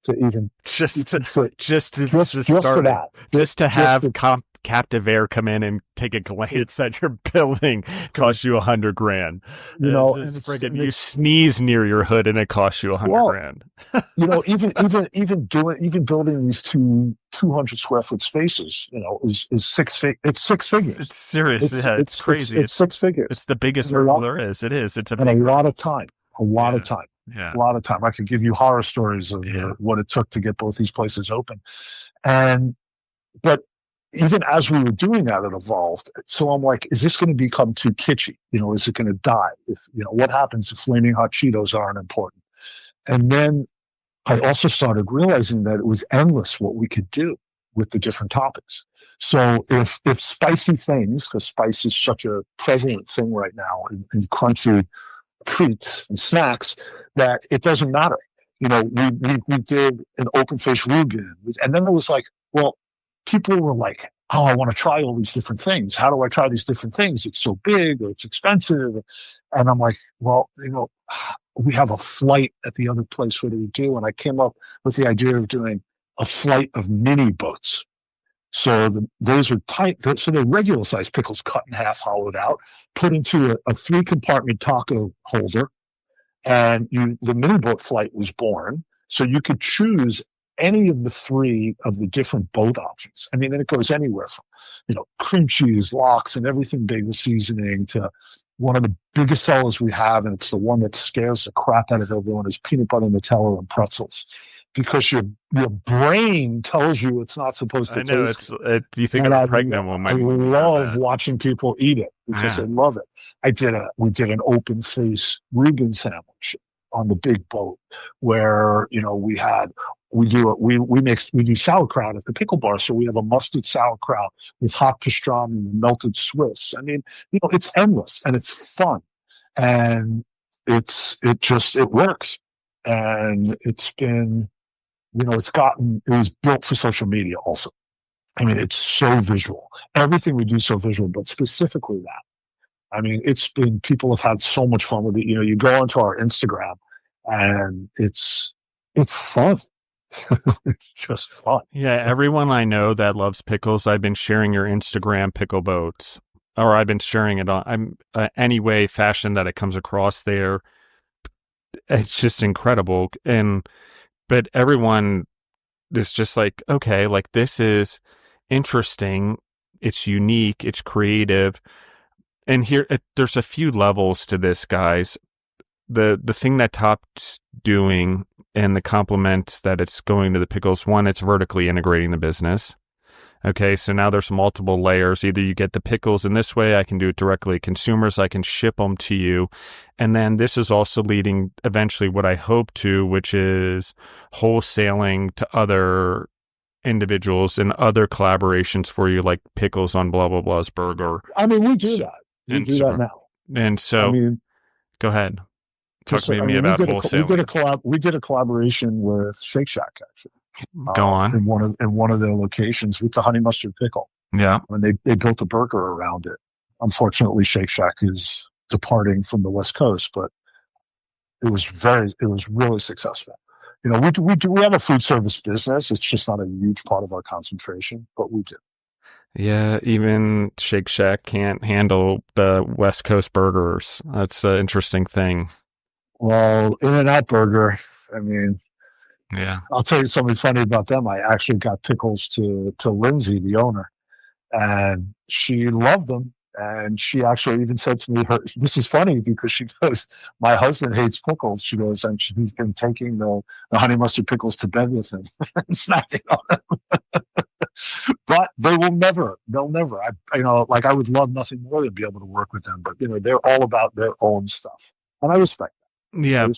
to even
just to
for
start
that,
just to have Captive Air come in and take a glance at your building costs you $100,000. You sneeze near your hood and it costs you $100,000.
Even building these 200 square foot spaces, is six figures. It's six figures.
It's serious. It's crazy.
It's six figures.
It's the biggest hurdle there is. It is. It's
a lot of time. A lot of time.
Yeah.
A lot of time. I could give you horror stories of what it took to get both these places open. But even as we were doing that, it evolved. So I'm like, is this going to become too kitschy? Is it going to die? What happens if flaming hot Cheetos aren't important? And then I also started realizing that it was endless what we could do with the different topics. So if spicy things, because spice is such a prevalent thing right now in crunchy treats and snacks, that it doesn't matter. We did an open face Reuben, and then it was like, well, people were like, oh, I want to try all these different things. How do I try these different things? It's so big or it's expensive. And I'm like, well, we have a flight at the other place. What do we do? And I came up with the idea of doing a flight of mini boats. So those are tight. So they're regular size pickles cut in half, hollowed out, put into a 3-compartment taco holder. And the mini boat flight was born. So you could choose any of the 3 of the different boat options. I mean, and it goes anywhere from, cream cheese, lox, and everything big with seasoning to one of the biggest sellers we have, and it's the one that scares the crap out of everyone, is peanut butter, Nutella, and pretzels. Because your brain tells you it's not supposed to taste good.
You think a pregnant woman.
I love watching people eat it because I love it. We did an open face Reuben sandwich on the big boat where, we do sauerkraut at the pickle bar. So we have a mustard sauerkraut with hot pastrami and melted Swiss. I mean, it's endless and it's fun and it works. And it's been, it was built for social media also. I mean, it's so visual. Everything we do is so visual, but specifically that. I mean, people have had so much fun with it. You go onto our Instagram and it's fun. It's just fun.
Yeah. Everyone I know that loves pickles, I've been sharing your Instagram pickle boats, or I've been sharing it on any way, fashion that it comes across there. It's just incredible. But everyone is just like, okay, like this is interesting. It's unique. It's creative. And here, there's a few levels to this, guys. The thing that Top's doing and the compliments that it's going to the pickles, one, it's vertically integrating the business. Okay, so now there's multiple layers. Either you get the pickles in this way, I can do it directly to consumers, I can ship them to you. And then this is also leading eventually what I hope to, which is wholesaling to other individuals and other collaborations for you, like pickles on blah, blah, blah's burger.
I mean, we do that. We do that now.
And so, go ahead. Talk to me about wholesaling.
We did a collaboration with Shake Shack, actually.
Go on.
In one of their locations with the honey mustard pickle.
Yeah.
And they built a burger around it. Unfortunately, Shake Shack is departing from the West Coast, but it was really successful. We have a food service business. It's just not a huge part of our concentration, but we do.
Yeah, even Shake Shack can't handle the West Coast burgers. That's an interesting thing.
Well, In-N-Out Burger, I mean,
yeah,
I'll tell you something funny about them. I actually got pickles to Lindsay, the owner, and she loved them. And she actually even said to me, this is funny because she goes, my husband hates pickles. She goes, and he's been taking the honey mustard pickles to bed with him and snacking on them. But they'll never. I would love nothing more than be able to work with them. But, they're all about their own stuff. And I respect that.
Yeah, of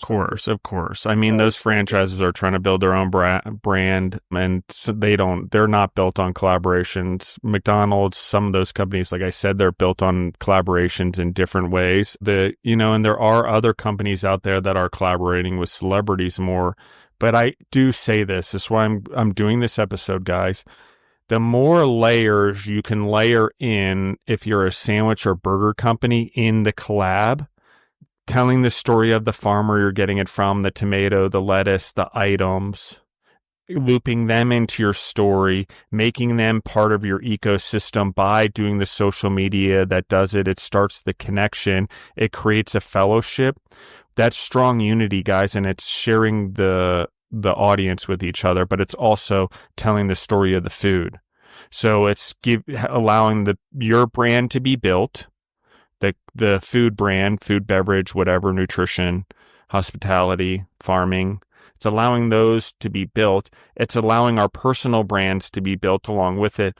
course. I mean, those franchises are trying to build their own brand, and so they're not built on collaborations. McDonald's, some of those companies, like I said, they're built on collaborations in different ways. And there are other companies out there that are collaborating with celebrities more. But I do say this is why I'm doing this episode, guys. the more layers you can layer in, if you're a sandwich or burger company, in the collab, telling the story of the farmer you're getting it from, the tomato, the lettuce, the items, looping them into your story, making them part of your ecosystem by doing the social media that does it. It starts the connection. It creates a fellowship. That's strong unity, guys, and it's sharing the audience with each other, but it's also telling the story of the food. So it's allowing your brand to be built, the food brand, food, beverage, whatever, nutrition, hospitality, farming. It's allowing those to be built. It's allowing our personal brands to be built along with it.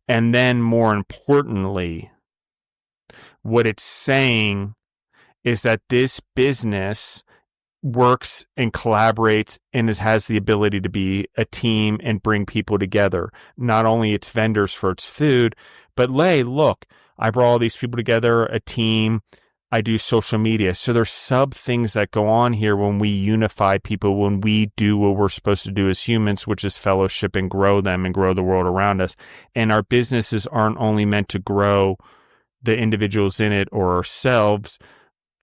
And then more importantly, what it's saying is that this business works and collaborates and has the ability to be a team and bring people together. Not only its vendors for its food, but look, I brought all these people together, a team. I do social media. So there's sub things that go on here when we unify people, when we do what we're supposed to do as humans, which is fellowship and grow them and grow the world around us. And our businesses aren't only meant to grow the individuals in it or ourselves.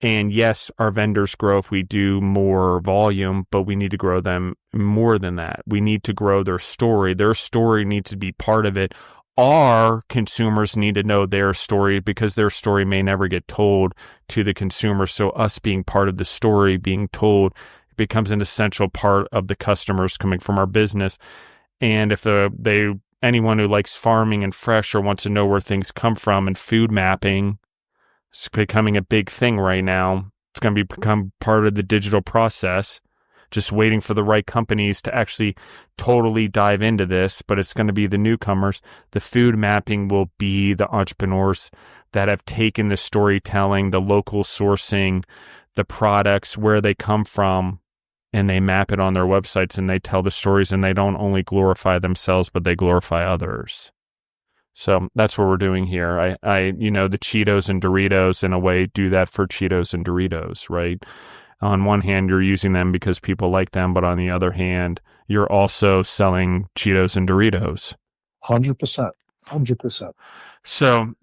And yes, our vendors grow if we do more volume, but we need to grow them more than that. We need to grow their story. Their story needs to be part of it. Our consumers need to know their story because their story may never get told to the consumer. So us being part of the story being told becomes an essential part of the customers coming from our business. And if anyone who likes farming and fresh or wants to know where things come from, and food mapping is becoming a big thing right now. It's going to become part of the digital process. Just waiting for the right companies to actually totally dive into this, but it's going to be the newcomers. The food mapping will be the entrepreneurs that have taken the storytelling, the local sourcing, the products, where they come from, and they map it on their websites and they tell the stories, and they don't only glorify themselves, but they glorify others. So that's what we're doing here. the Cheetos and Doritos in a way do that for Cheetos and Doritos, right? On one hand, you're using them because people like them, but on the other hand, you're also selling Cheetos and Doritos.
100%. 100%.
So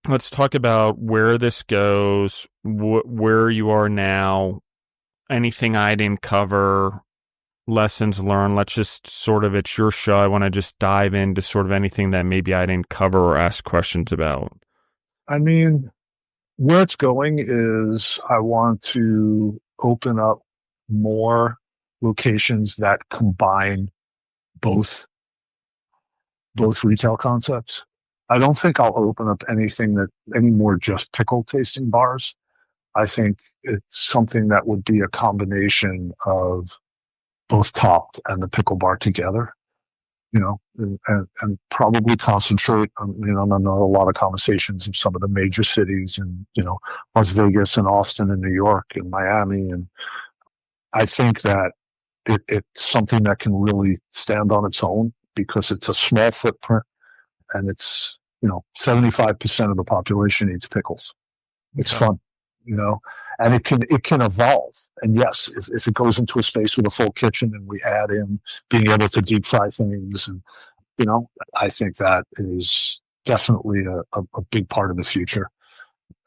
let's talk about where this goes, where you are now, anything I didn't cover, lessons learned. Let's just it's your show. I want to just dive into sort of anything that maybe I didn't cover or ask questions about.
I mean, where it's going is I want to open up more locations that combine both retail concepts. I don't think I'll open up any more just pickle tasting bars. I think it's something that would be a combination of both Topped and the pickle bar together, and probably concentrate on, I know a lot of conversations in some of the major cities and, Las Vegas and Austin and New York and Miami. And I think that it's something that can really stand on its own because it's a small footprint and it's, 75% of the population eats pickles. It's fun, and it can evolve. And yes, if it goes into a space with a full kitchen and we add in being able to deep fry things, and I think that is definitely a big part of the future.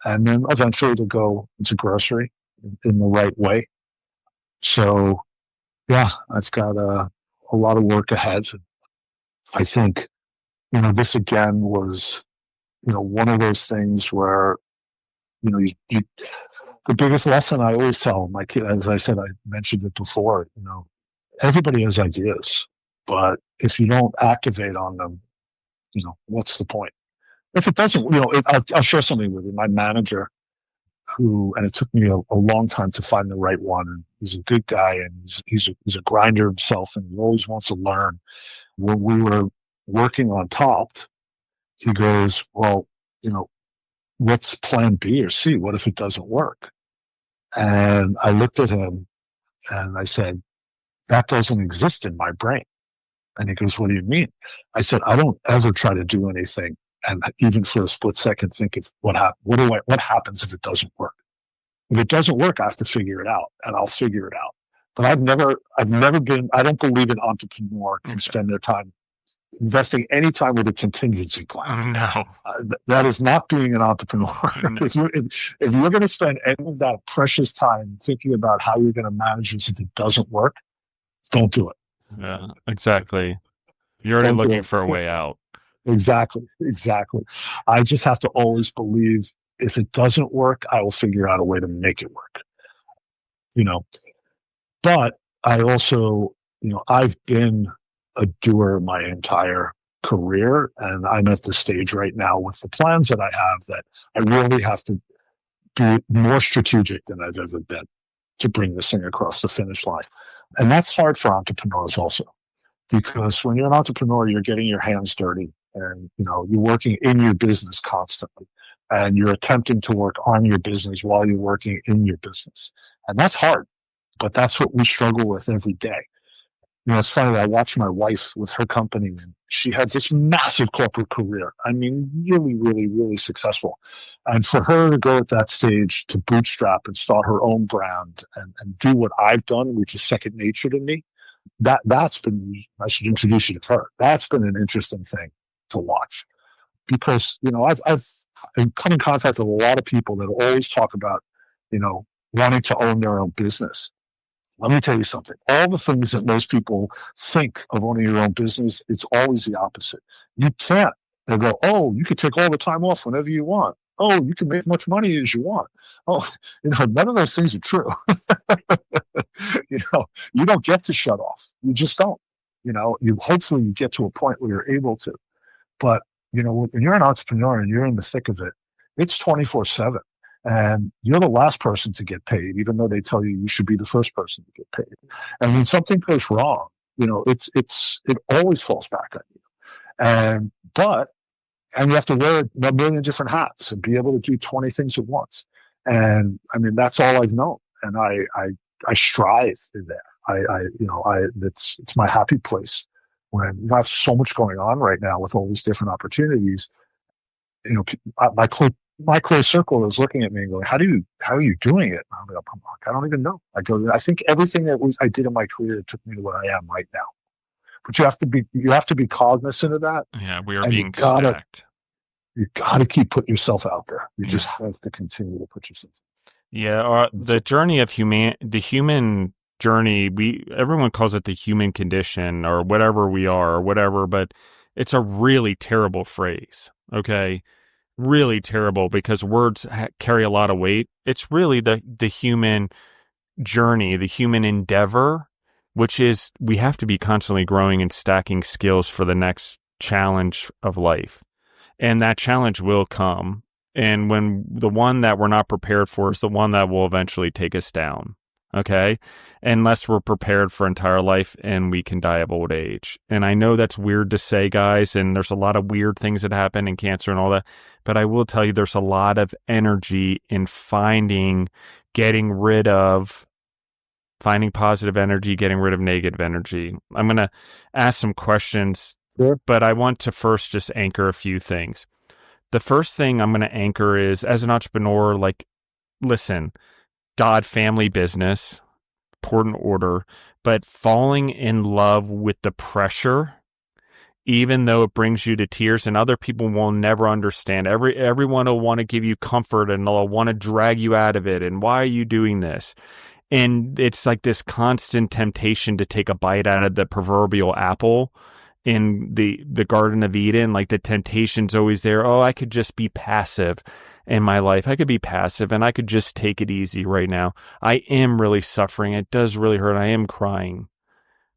And then eventually to go into grocery in the right way. So yeah, I've got a lot of work ahead. I think, this again was, one of those things where, the biggest lesson I always tell my kids, as I said, I mentioned it before, everybody has ideas, but if you don't activate on them, what's the point? If it doesn't, I'll share something with you. My manager, and it took me a long time to find the right one. And he's a good guy, and he's a grinder himself, and he always wants to learn. When we were working on Topped, he goes, well, what's plan B or C? What if it doesn't work? And I looked at him and I said, that doesn't exist in my brain. And he goes, what do you mean? I said, I don't ever try to do anything, and even for a split second think of what happens if it doesn't work. If it doesn't work, I have to figure it out, and I'll figure it out. But I've never been, I don't believe an entrepreneur can spend their time investing any time with a contingency plan.
No.
That is not being an entrepreneur.
No.
If you're going to spend any of that precious time thinking about how you're going to manage this if it doesn't work, don't do it.
Yeah, exactly. You're already looking for a way out.
Exactly. I just have to always believe if it doesn't work, I will figure out a way to make it work. But I also, I've been a doer my entire career, and I'm at the stage right now with the plans that I have that I really have to be more strategic than I've ever been to bring this thing across the finish line. And that's hard for entrepreneurs also, because when you're an entrepreneur, you're getting your hands dirty and, you're working in your business constantly, and you're attempting to work on your business while you're working in your business. And that's hard, but that's what we struggle with every day. It's funny. I watch my wife with her company, and she has this massive corporate career. I mean, really, really, really successful. And for her to go at that stage to bootstrap and start her own brand and do what I've done, which is second nature to me, that's been, I should introduce you to her. That's been an interesting thing to watch, because, I've come in contact with a lot of people that always talk about, wanting to own their own business. Let me tell you something. All the things that most people think of owning your own business, it's always the opposite. You can't. They go, oh, you can take all the time off whenever you want. Oh, you can make much money as you want. Oh, none of those things are true. You don't get to shut off. You just don't. Hopefully you get to a point where you're able to. But, when you're an entrepreneur and you're in the thick of it, it's 24/7. And you're the last person to get paid, even though they tell you should be the first person to get paid. And when something goes wrong, it always falls back on you. And you have to wear a million different hats and be able to do 20 things at once. And I mean, that's all I've known. And I strive in there. It's my happy place when I have so much going on right now with all these different opportunities. My close circle is looking at me and going, how are you doing it? I'm like, I don't even know. I think everything that I did in my career took me to where I am right now. But you have to be cognizant of that.
Yeah, we are being stacked.
You got to keep putting yourself out there. You just have to continue to put yourself.
Yeah, the journey of the human journey, everyone calls it the human condition or whatever we are or whatever, but it's a really terrible phrase. Okay. Really terrible, because words carry a lot of weight. It's really the human journey, the human endeavor, which is we have to be constantly growing and stacking skills for the next challenge of life. And that challenge will come. And when the one that we're not prepared for is the one that will eventually take us down. Okay. Unless we're prepared for entire life and we can die of old age. And I know that's weird to say, guys, and there's a lot of weird things that happen in cancer and all that. But I will tell you, there's a lot of energy in finding positive energy, getting rid of negative energy. I'm going to ask some questions, but I want to first just anchor a few things. The first thing I'm going to anchor is, as an entrepreneur, listen, God, family, business, important order, but falling in love with the pressure, even though it brings you to tears, and other people will never understand. Everyone will want to give you comfort, and they'll want to drag you out of it. And why are you doing this? And it's like this constant temptation to take a bite out of the proverbial apple in the Garden of Eden. Like, the temptation's always there. Oh, I could just be passive in my life. I could be passive and I could just take it easy right now. I am really suffering. It does really hurt. I am crying.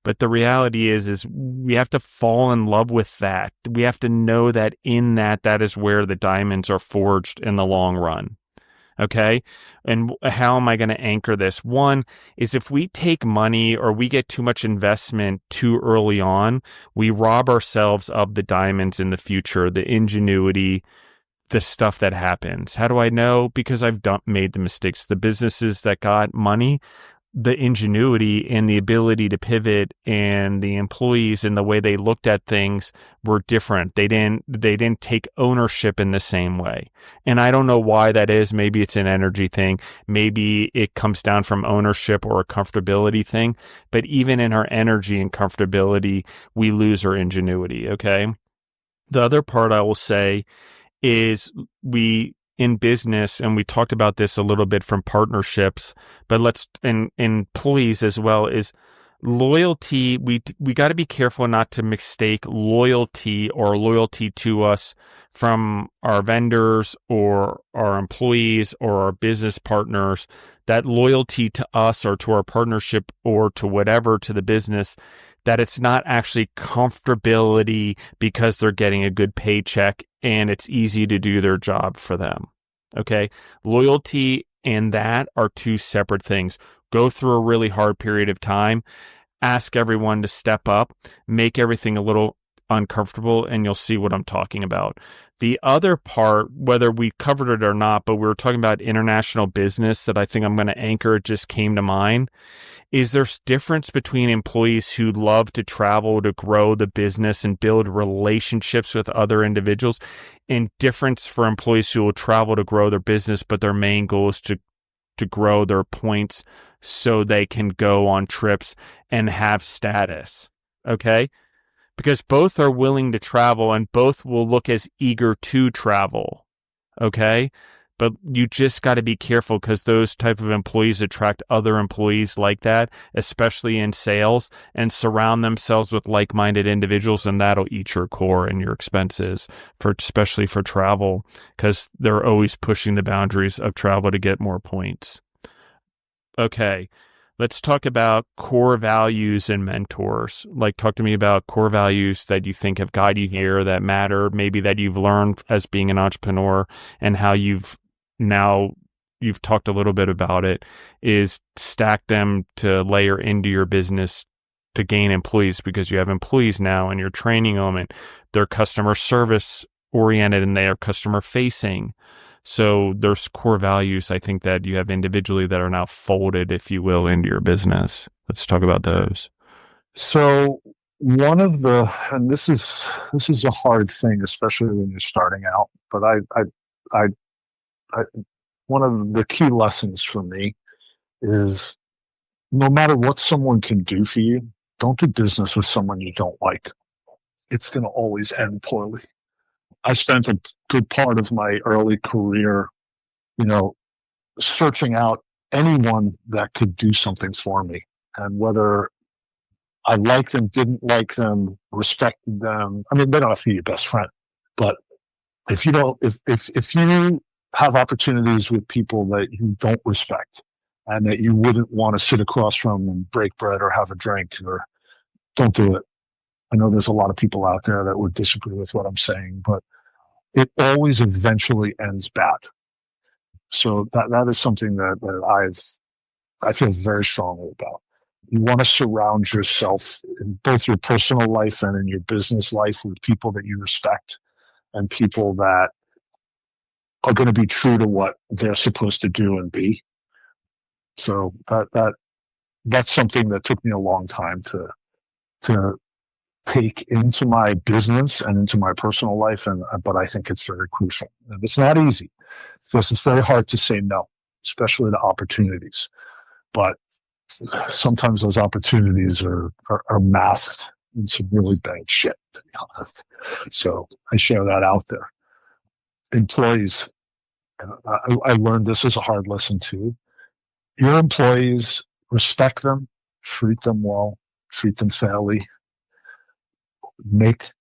But the reality is we have to fall in love with that. We have to know that in that is where the diamonds are forged in the long run. Okay. And how am I going to anchor this? One is, if we take money or we get too much investment too early on, we rob ourselves of the diamonds in the future, the ingenuity, the stuff that happens. How do I know? Because I've made the mistakes. The businesses that got money, the ingenuity and the ability to pivot, and the employees and the way they looked at things were different. They didn't take ownership in the same way. And I don't know why that is. Maybe it's an energy thing. Maybe it comes down from ownership or a comfortability thing. But even in our energy and comfortability, we lose our ingenuity. Okay. The other part I will say is in business, and we talked about this a little bit from partnerships, but in employees as well, is loyalty. We got to be careful not to mistake loyalty or loyalty to us from our vendors or our employees or our business partners, that loyalty to us or to our partnership or to whatever, to the business, that it's not actually comfortability because they're getting a good paycheck and it's easy to do their job for them. Okay. Loyalty and that are two separate things. Go through a really hard period of time, ask everyone to step up, make everything a little uncomfortable, and you'll see what I'm talking about. The other part, whether we covered it or not, but we were talking about international business that I think I'm going to anchor, it just came to mind, is there's difference between employees who love to travel to grow the business and build relationships with other individuals, and difference for employees who will travel to grow their business, but their main goal is to grow their points so they can go on trips and have status. Okay? Because both are willing to travel and both will look as eager to travel. Okay? But you just got to be careful, because those type of employees attract other employees like that, especially in sales, and surround themselves with like-minded individuals, and that'll eat your core and your expenses, especially for travel, because they're always pushing the boundaries of travel to get more points. Okay, let's talk about core values and mentors. Like, talk to me about core values that you think have guided you here, that matter, maybe that you've learned as being an entrepreneur, and how you've talked a little bit about it, is stack them to layer into your business to gain employees, because you have employees now and you're training them and they're customer service oriented and they are customer facing. So there's core values, I think, that you have individually that are now folded, if you will, into your business. Let's talk about those.
So one of the, and this is a hard thing, especially when you're starting out, but one of the key lessons for me is, no matter what someone can do for you, don't do business with someone you don't like. It's going to always end poorly. I spent a good part of my early career, searching out anyone that could do something for me. And whether I liked them, didn't like them, respected them. I mean, they don't have to be your best friend, but if you have opportunities with people that you don't respect and that you wouldn't want to sit across from and break bread or have a drink, or don't do it. I know there's a lot of people out there that would disagree with what I'm saying, but it always eventually ends bad. So that is something that I feel very strongly about. You want to surround yourself in both your personal life and in your business life with people that you respect and people that are going to be true to what they're supposed to do and be. So that's something that took me a long time to take into my business and into my personal life, but I think it's very crucial. And it's not easy, because it's very hard to say no, especially to opportunities. But sometimes those opportunities are masked in some really bad shit, to be honest. So I share that out there. Employees, I learned this is a hard lesson too. Your employees, respect them, treat them well, treat them fairly,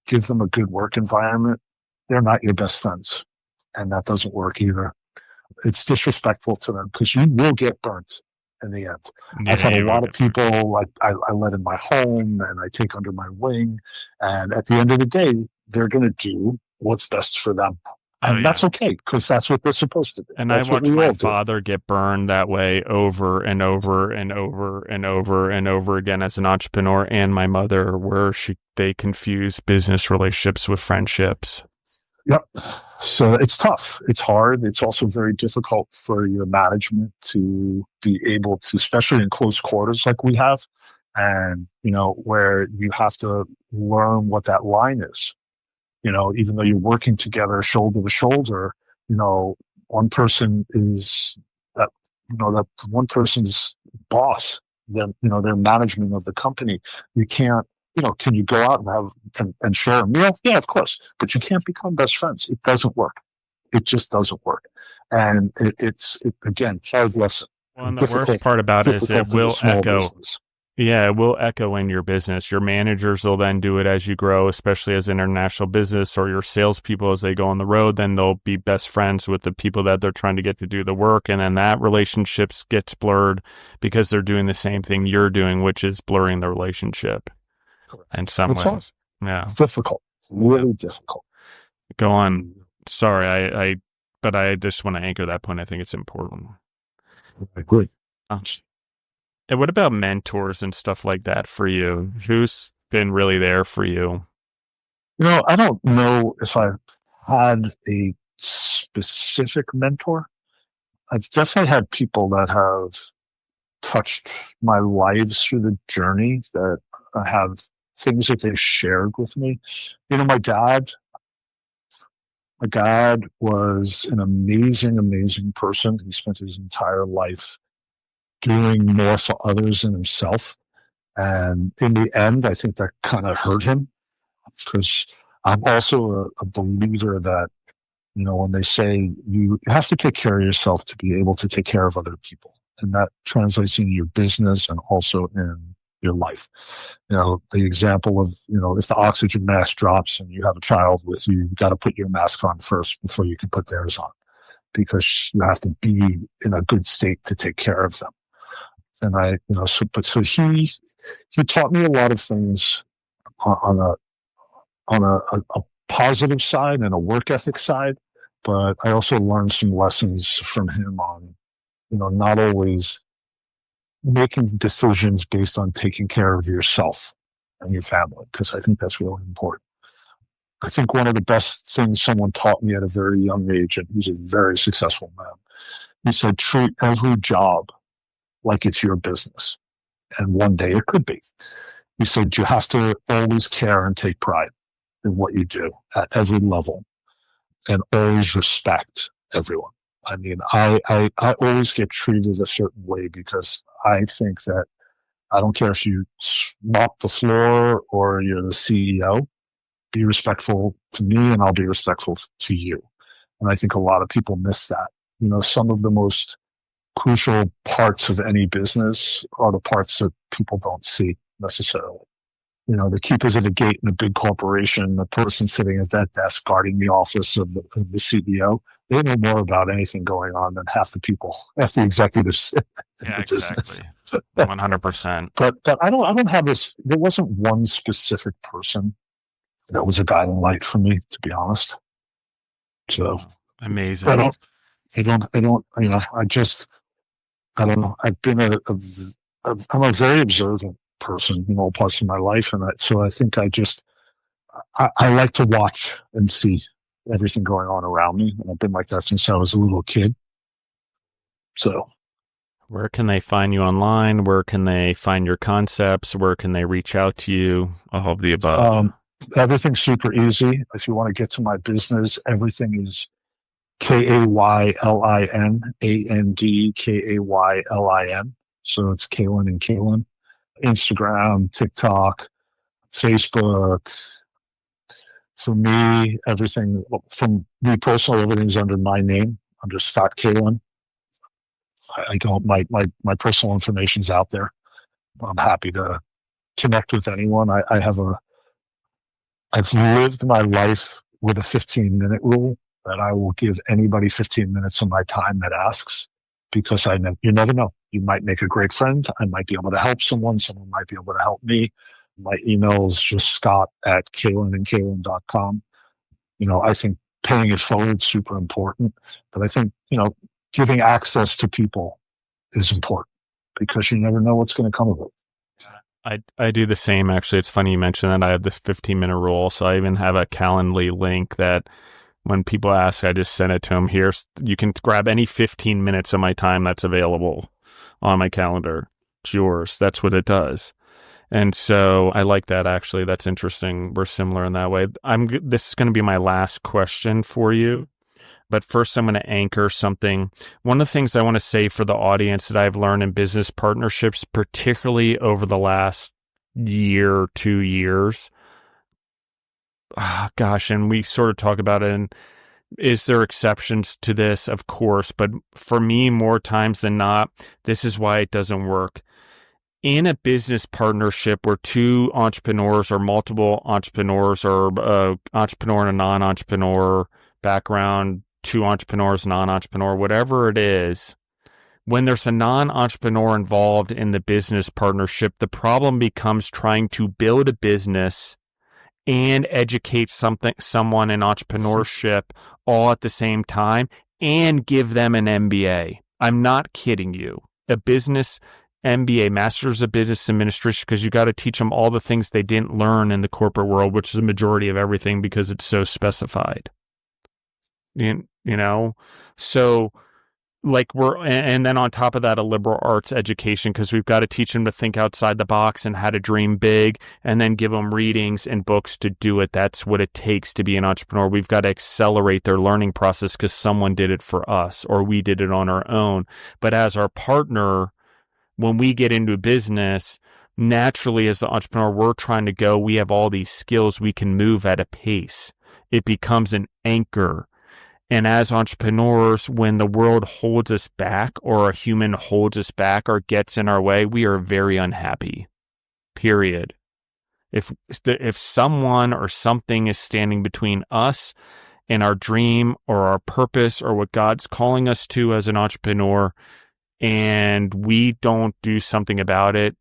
give them a good work environment. They're not your best friends, and that doesn't work either. It's disrespectful to them, because you will get burnt in the end.
Yeah,
I've had a lot of people I let in my home and I take under my wing, and at the end of the day, they're going to do what's best for them. And that's okay, because that's what they're supposed to do.
And I watched my father get burned that way over and over and over and over and over again as an entrepreneur, and my mother, where they confuse business relationships with friendships.
Yep. So it's tough. It's hard. It's also very difficult for your management to be able to, especially in close quarters like we have, and, where you have to learn what that line is. Even though you're working together shoulder to shoulder, one person is that, that one person's boss, then, their management of the company. You can't, can you go out and and share a meal? Yeah, of course. But you can't become best friends. It doesn't work. It just doesn't work. And it's again, hard lesson.
Well, and the worst part about it is it will echo.
Business.
Yeah, it will echo in your business. Your managers will then do it as you grow, especially as an international business, or your salespeople as they go on the road. Then they'll be best friends with the people that they're trying to get to do the work. And then that relationships gets blurred because they're doing the same thing you're doing, which is blurring the relationship. Correct. In some ways. Yeah.
It's difficult. It's really difficult.
Go on. Sorry, but I just want to anchor that point. I think it's important.
I agree.
And what about mentors and stuff like that for you? Who's been really there for you?
I don't know if I've had a specific mentor. I've definitely had people that have touched my lives through the journey, that have things that they've shared with me. My dad was an amazing, amazing person. He spent his entire life doing more for others than himself. And in the end, I think that kind of hurt him, because I'm also a believer that, when they say you have to take care of yourself to be able to take care of other people. And that translates into your business and also in your life. The example of, if the oxygen mask drops and you have a child with you, you've got to put your mask on first before you can put theirs on, because you have to be in a good state to take care of them. And so he taught me a lot of things on a positive side and a work ethic side, but I also learned some lessons from him on, not always making decisions based on taking care of yourself and your family, because I think that's really important. I think one of the best things someone taught me at a very young age, and he's a very successful man, he said, treat every job like it's your business. And one day it could be. He said, you have to always care and take pride in what you do at every level, and always respect everyone. I mean, I always get treated a certain way because I think that I don't care if you mop the floor or you're the CEO, be respectful to me and I'll be respectful to you. And I think a lot of people miss that. Some of the most crucial parts of any business are the parts that people don't see necessarily. The keepers of the gate in a big corporation, the person sitting at that desk guarding the office of the CEO, they know more about anything going on than half the executives in the business.
100%.
But I don't have this. There wasn't one specific person that was a guiding light for me, to be honest. So
amazing.
I don't know. I'm a very observant person in all parts of my life, and so I think I like to watch and see everything going on around me, and I've been like that since I was a little kid. So,
where can they find you online? Where can they find your concepts? Where can they reach out to you? All of the above.
Everything's super easy. If you want to get to my business, everything is KaylinAndKaylin. So it's Kaylin and Kaylin. Instagram, TikTok, Facebook. For me, everything from me personally, everything's under my name, under Scott Kaylin. I don't, my personal information's out there. I'm happy to connect with anyone. I've lived my life with a 15-minute rule, that I will give anybody 15 minutes of my time that asks, because you never know. You might make a great friend. I might be able to help someone. Someone might be able to help me. My email is just scott@kaylinandkaylin.com. I think paying it forward is super important, but I think, giving access to people is important, because you never know what's going to come of it.
I do the same, actually. It's funny you mentioned that. I have this 15-minute rule, so I even have a Calendly link that When people ask, I just send it to them. Here, you can grab any 15 minutes of my time that's available on my calendar. It's yours. That's what it does. And so I like that, actually. That's interesting. We're similar in that way. This is going to be my last question for you. But first, I'm going to anchor something. One of the things I want to say for the audience that I've learned in business partnerships, particularly over the last year, 2 years, and we sort of talk about it, and is there exceptions to this? Of course. But for me, more times than not, this is why it doesn't work. In a business partnership where two entrepreneurs or multiple entrepreneurs or entrepreneur and a non-entrepreneur background, two entrepreneurs, non-entrepreneur, whatever it is, when there's a non-entrepreneur involved in the business partnership, the problem becomes trying to build a business and educate someone in entrepreneurship all at the same time and give them an MBA. I'm not kidding you. A business MBA, Masters of Business Administration, because you got to teach them all the things they didn't learn in the corporate world, which is the majority of everything because it's so specified. You know, so like and then on top of that, a liberal arts education, because we've got to teach them to think outside the box and how to dream big, and then give them readings and books to do it. That's what it takes to be an entrepreneur. We've got to accelerate their learning process because someone did it for us or we did it on our own. But as our partner, when we get into business, naturally as the entrepreneur, we're trying to go, we have all these skills, we can move at a pace. It becomes an anchor. And as entrepreneurs, when the world holds us back or a human holds us back or gets in our way, we are very unhappy, period. If someone or something is standing between us and our dream or our purpose or what God's calling us to as an entrepreneur, and we don't do something about it,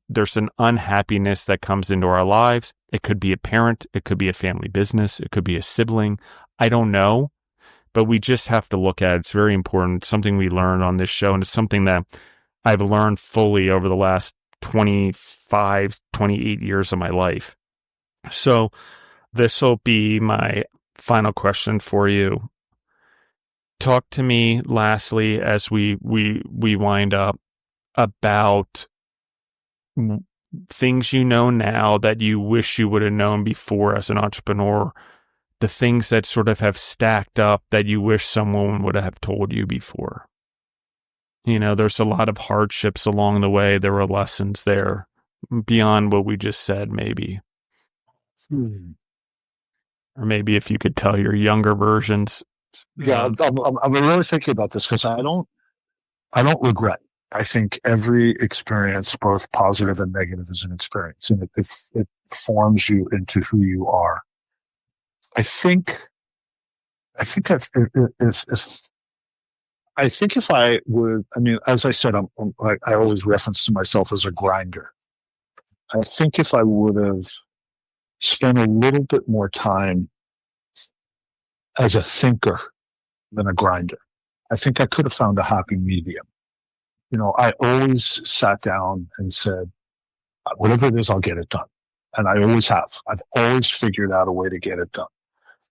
there's an unhappiness that comes into our lives. It could be a parent, it could be a family business, it could be a sibling. I don't know. But we just have to look at it. It's very important. It's something we learned on this show, and it's something that I've learned fully over the last 28 years of my life. So this will be my final question for you. Talk to me lastly as we wind up about things you know now that you wish you would have known before as an entrepreneur. The things that sort of have stacked up that you wish someone would have told you before. You know, there's a lot of hardships along the way. There were lessons there beyond what we just said, maybe. Or maybe if you could tell your younger versions.
Yeah, I'm really thinking about this because I don't regret. I think every experience, both positive and negative, is an experience, and it forms you into who you are. I think if I would, I mean, as I said, I always reference to myself as a grinder. I think if I would have spent a little bit more time as a thinker than a grinder, I think I could have found a happy medium. You know, I always sat down and said, whatever it is, I'll get it done. And I always have. I've always figured out a way to get it done.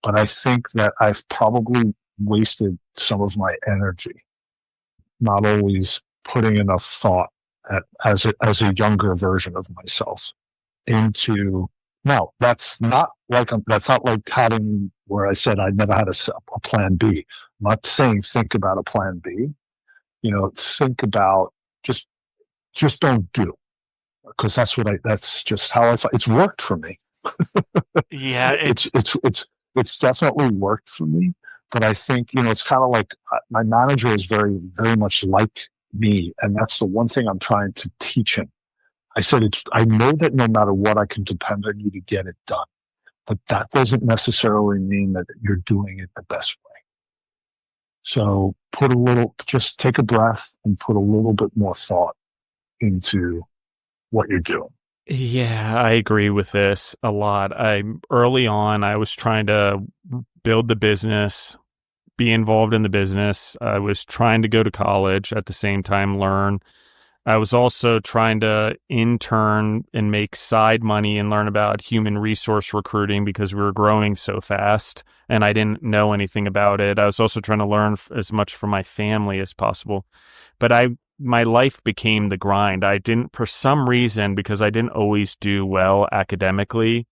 But I think that I've probably wasted some of my energy, not always putting enough thought as a younger version of myself into. Now, that's not like having where I said I never had a plan B. I'm not saying think about a plan B. You know, think about just don't do, because that's just how it's worked for me.
Yeah,
it's definitely worked for me, but I think, you know, it's kind of like my manager is very, very much like me. And that's the one thing I'm trying to teach him. I said, I know that no matter what, I can depend on you to get it done, but that doesn't necessarily mean that you're doing it the best way. So just take a breath and put a little bit more thought into what you're doing.
Yeah, I agree with this a lot. Early on, I was trying to build the business, be involved in the business. I was trying to go to college at the same time, learn. I was also trying to intern and make side money and learn about human resource recruiting because we were growing so fast and I didn't know anything about it. I was also trying to learn as much from my family as possible. But my life became the grind. I didn't, for some reason, because I didn't always do well academically,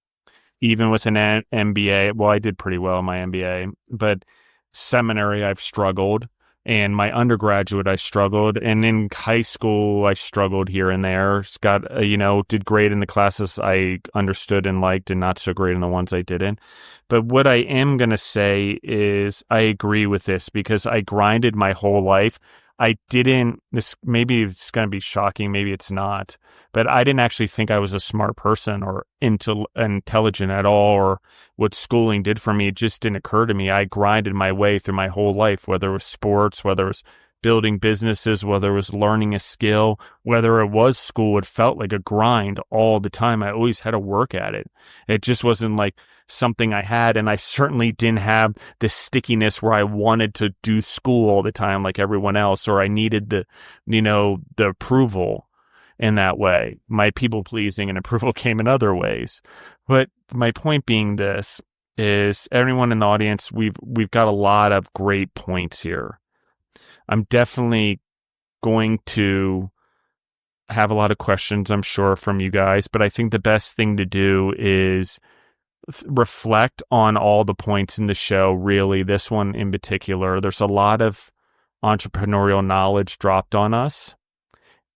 even with an MBA. Well, I did pretty well in my MBA, but seminary, I've struggled. And my undergraduate, I struggled. And in high school, I struggled here and there. Scott, did great in the classes I understood and liked and not so great in the ones I didn't. But what I am going to say is I agree with this because I grinded my whole life. Maybe it's going to be shocking, maybe it's not, but I didn't actually think I was a smart person or intelligent at all, or what schooling did for me. It just didn't occur to me. I grinded my way through my whole life, whether it was sports, whether it was building businesses, whether it was learning a skill, whether it was school. It felt like a grind all the time. I always had to work at it. It just wasn't like something I had, and I certainly didn't have the stickiness where I wanted to do school all the time like everyone else, or I needed the approval in that way. My people pleasing and approval came in other ways. But my point being this is, everyone in the audience, we've got a lot of great points here. I'm definitely going to have a lot of questions, I'm sure, from you guys, but I think the best thing to do is reflect on all the points in the show, really, this one in particular. There's a lot of entrepreneurial knowledge dropped on us,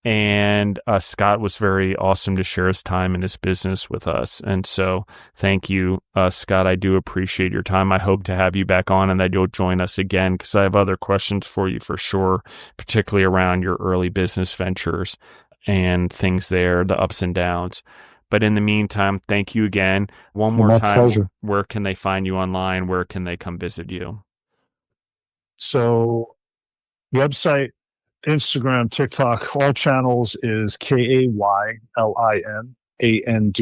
and Scott was very awesome to share his time and his business with us. And so thank you, Scott. I do appreciate your time. I hope to have you back on and that you'll join us again, because I have other questions for you for sure, particularly around your early business ventures and things there, the ups and downs. But in the meantime, thank you again. One more time, pleasure. Where can they find you online? Where can they come visit you?
So website, Instagram, TikTok, all channels is KAYLIN AND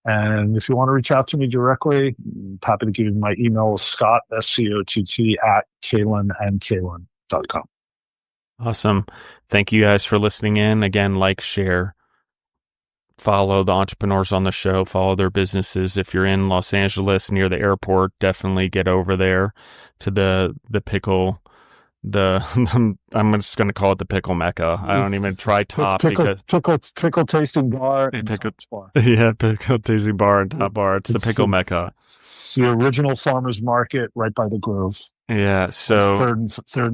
And if you want to reach out to me directly, I'm happy to give you my email, Scott, SCOTT, at KaylinandKaylin.com.
Awesome. Thank you guys for listening in. Again, like, share, follow the entrepreneurs on the show, follow their businesses. If you're in Los Angeles near the airport, definitely get over there to the pickle. I'm just going to call it the pickle mecca. I don't even try top
pickle tasting bar and top bar.
Yeah, pickle tasting bar and top bar. It's the pickle mecca.
It's the original farmers market right by the Grove.
Yeah, so
third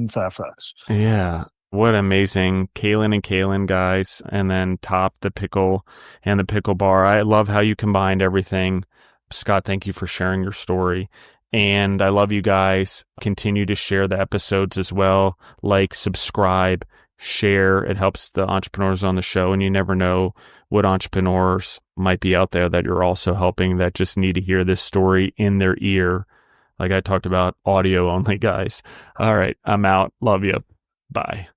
and Fairfax.
Yeah, what amazing Kaylin and Kaylin, guys, and then top the pickle and the pickle bar. I love how you combined everything. Scott, thank you for sharing your story. And I love you guys. Continue to share the episodes as well. Like, subscribe, share. It helps the entrepreneurs on the show. And you never know what entrepreneurs might be out there that you're also helping that just need to hear this story in their ear. Like I talked about, audio only, guys. All right, I'm out. Love you. Bye.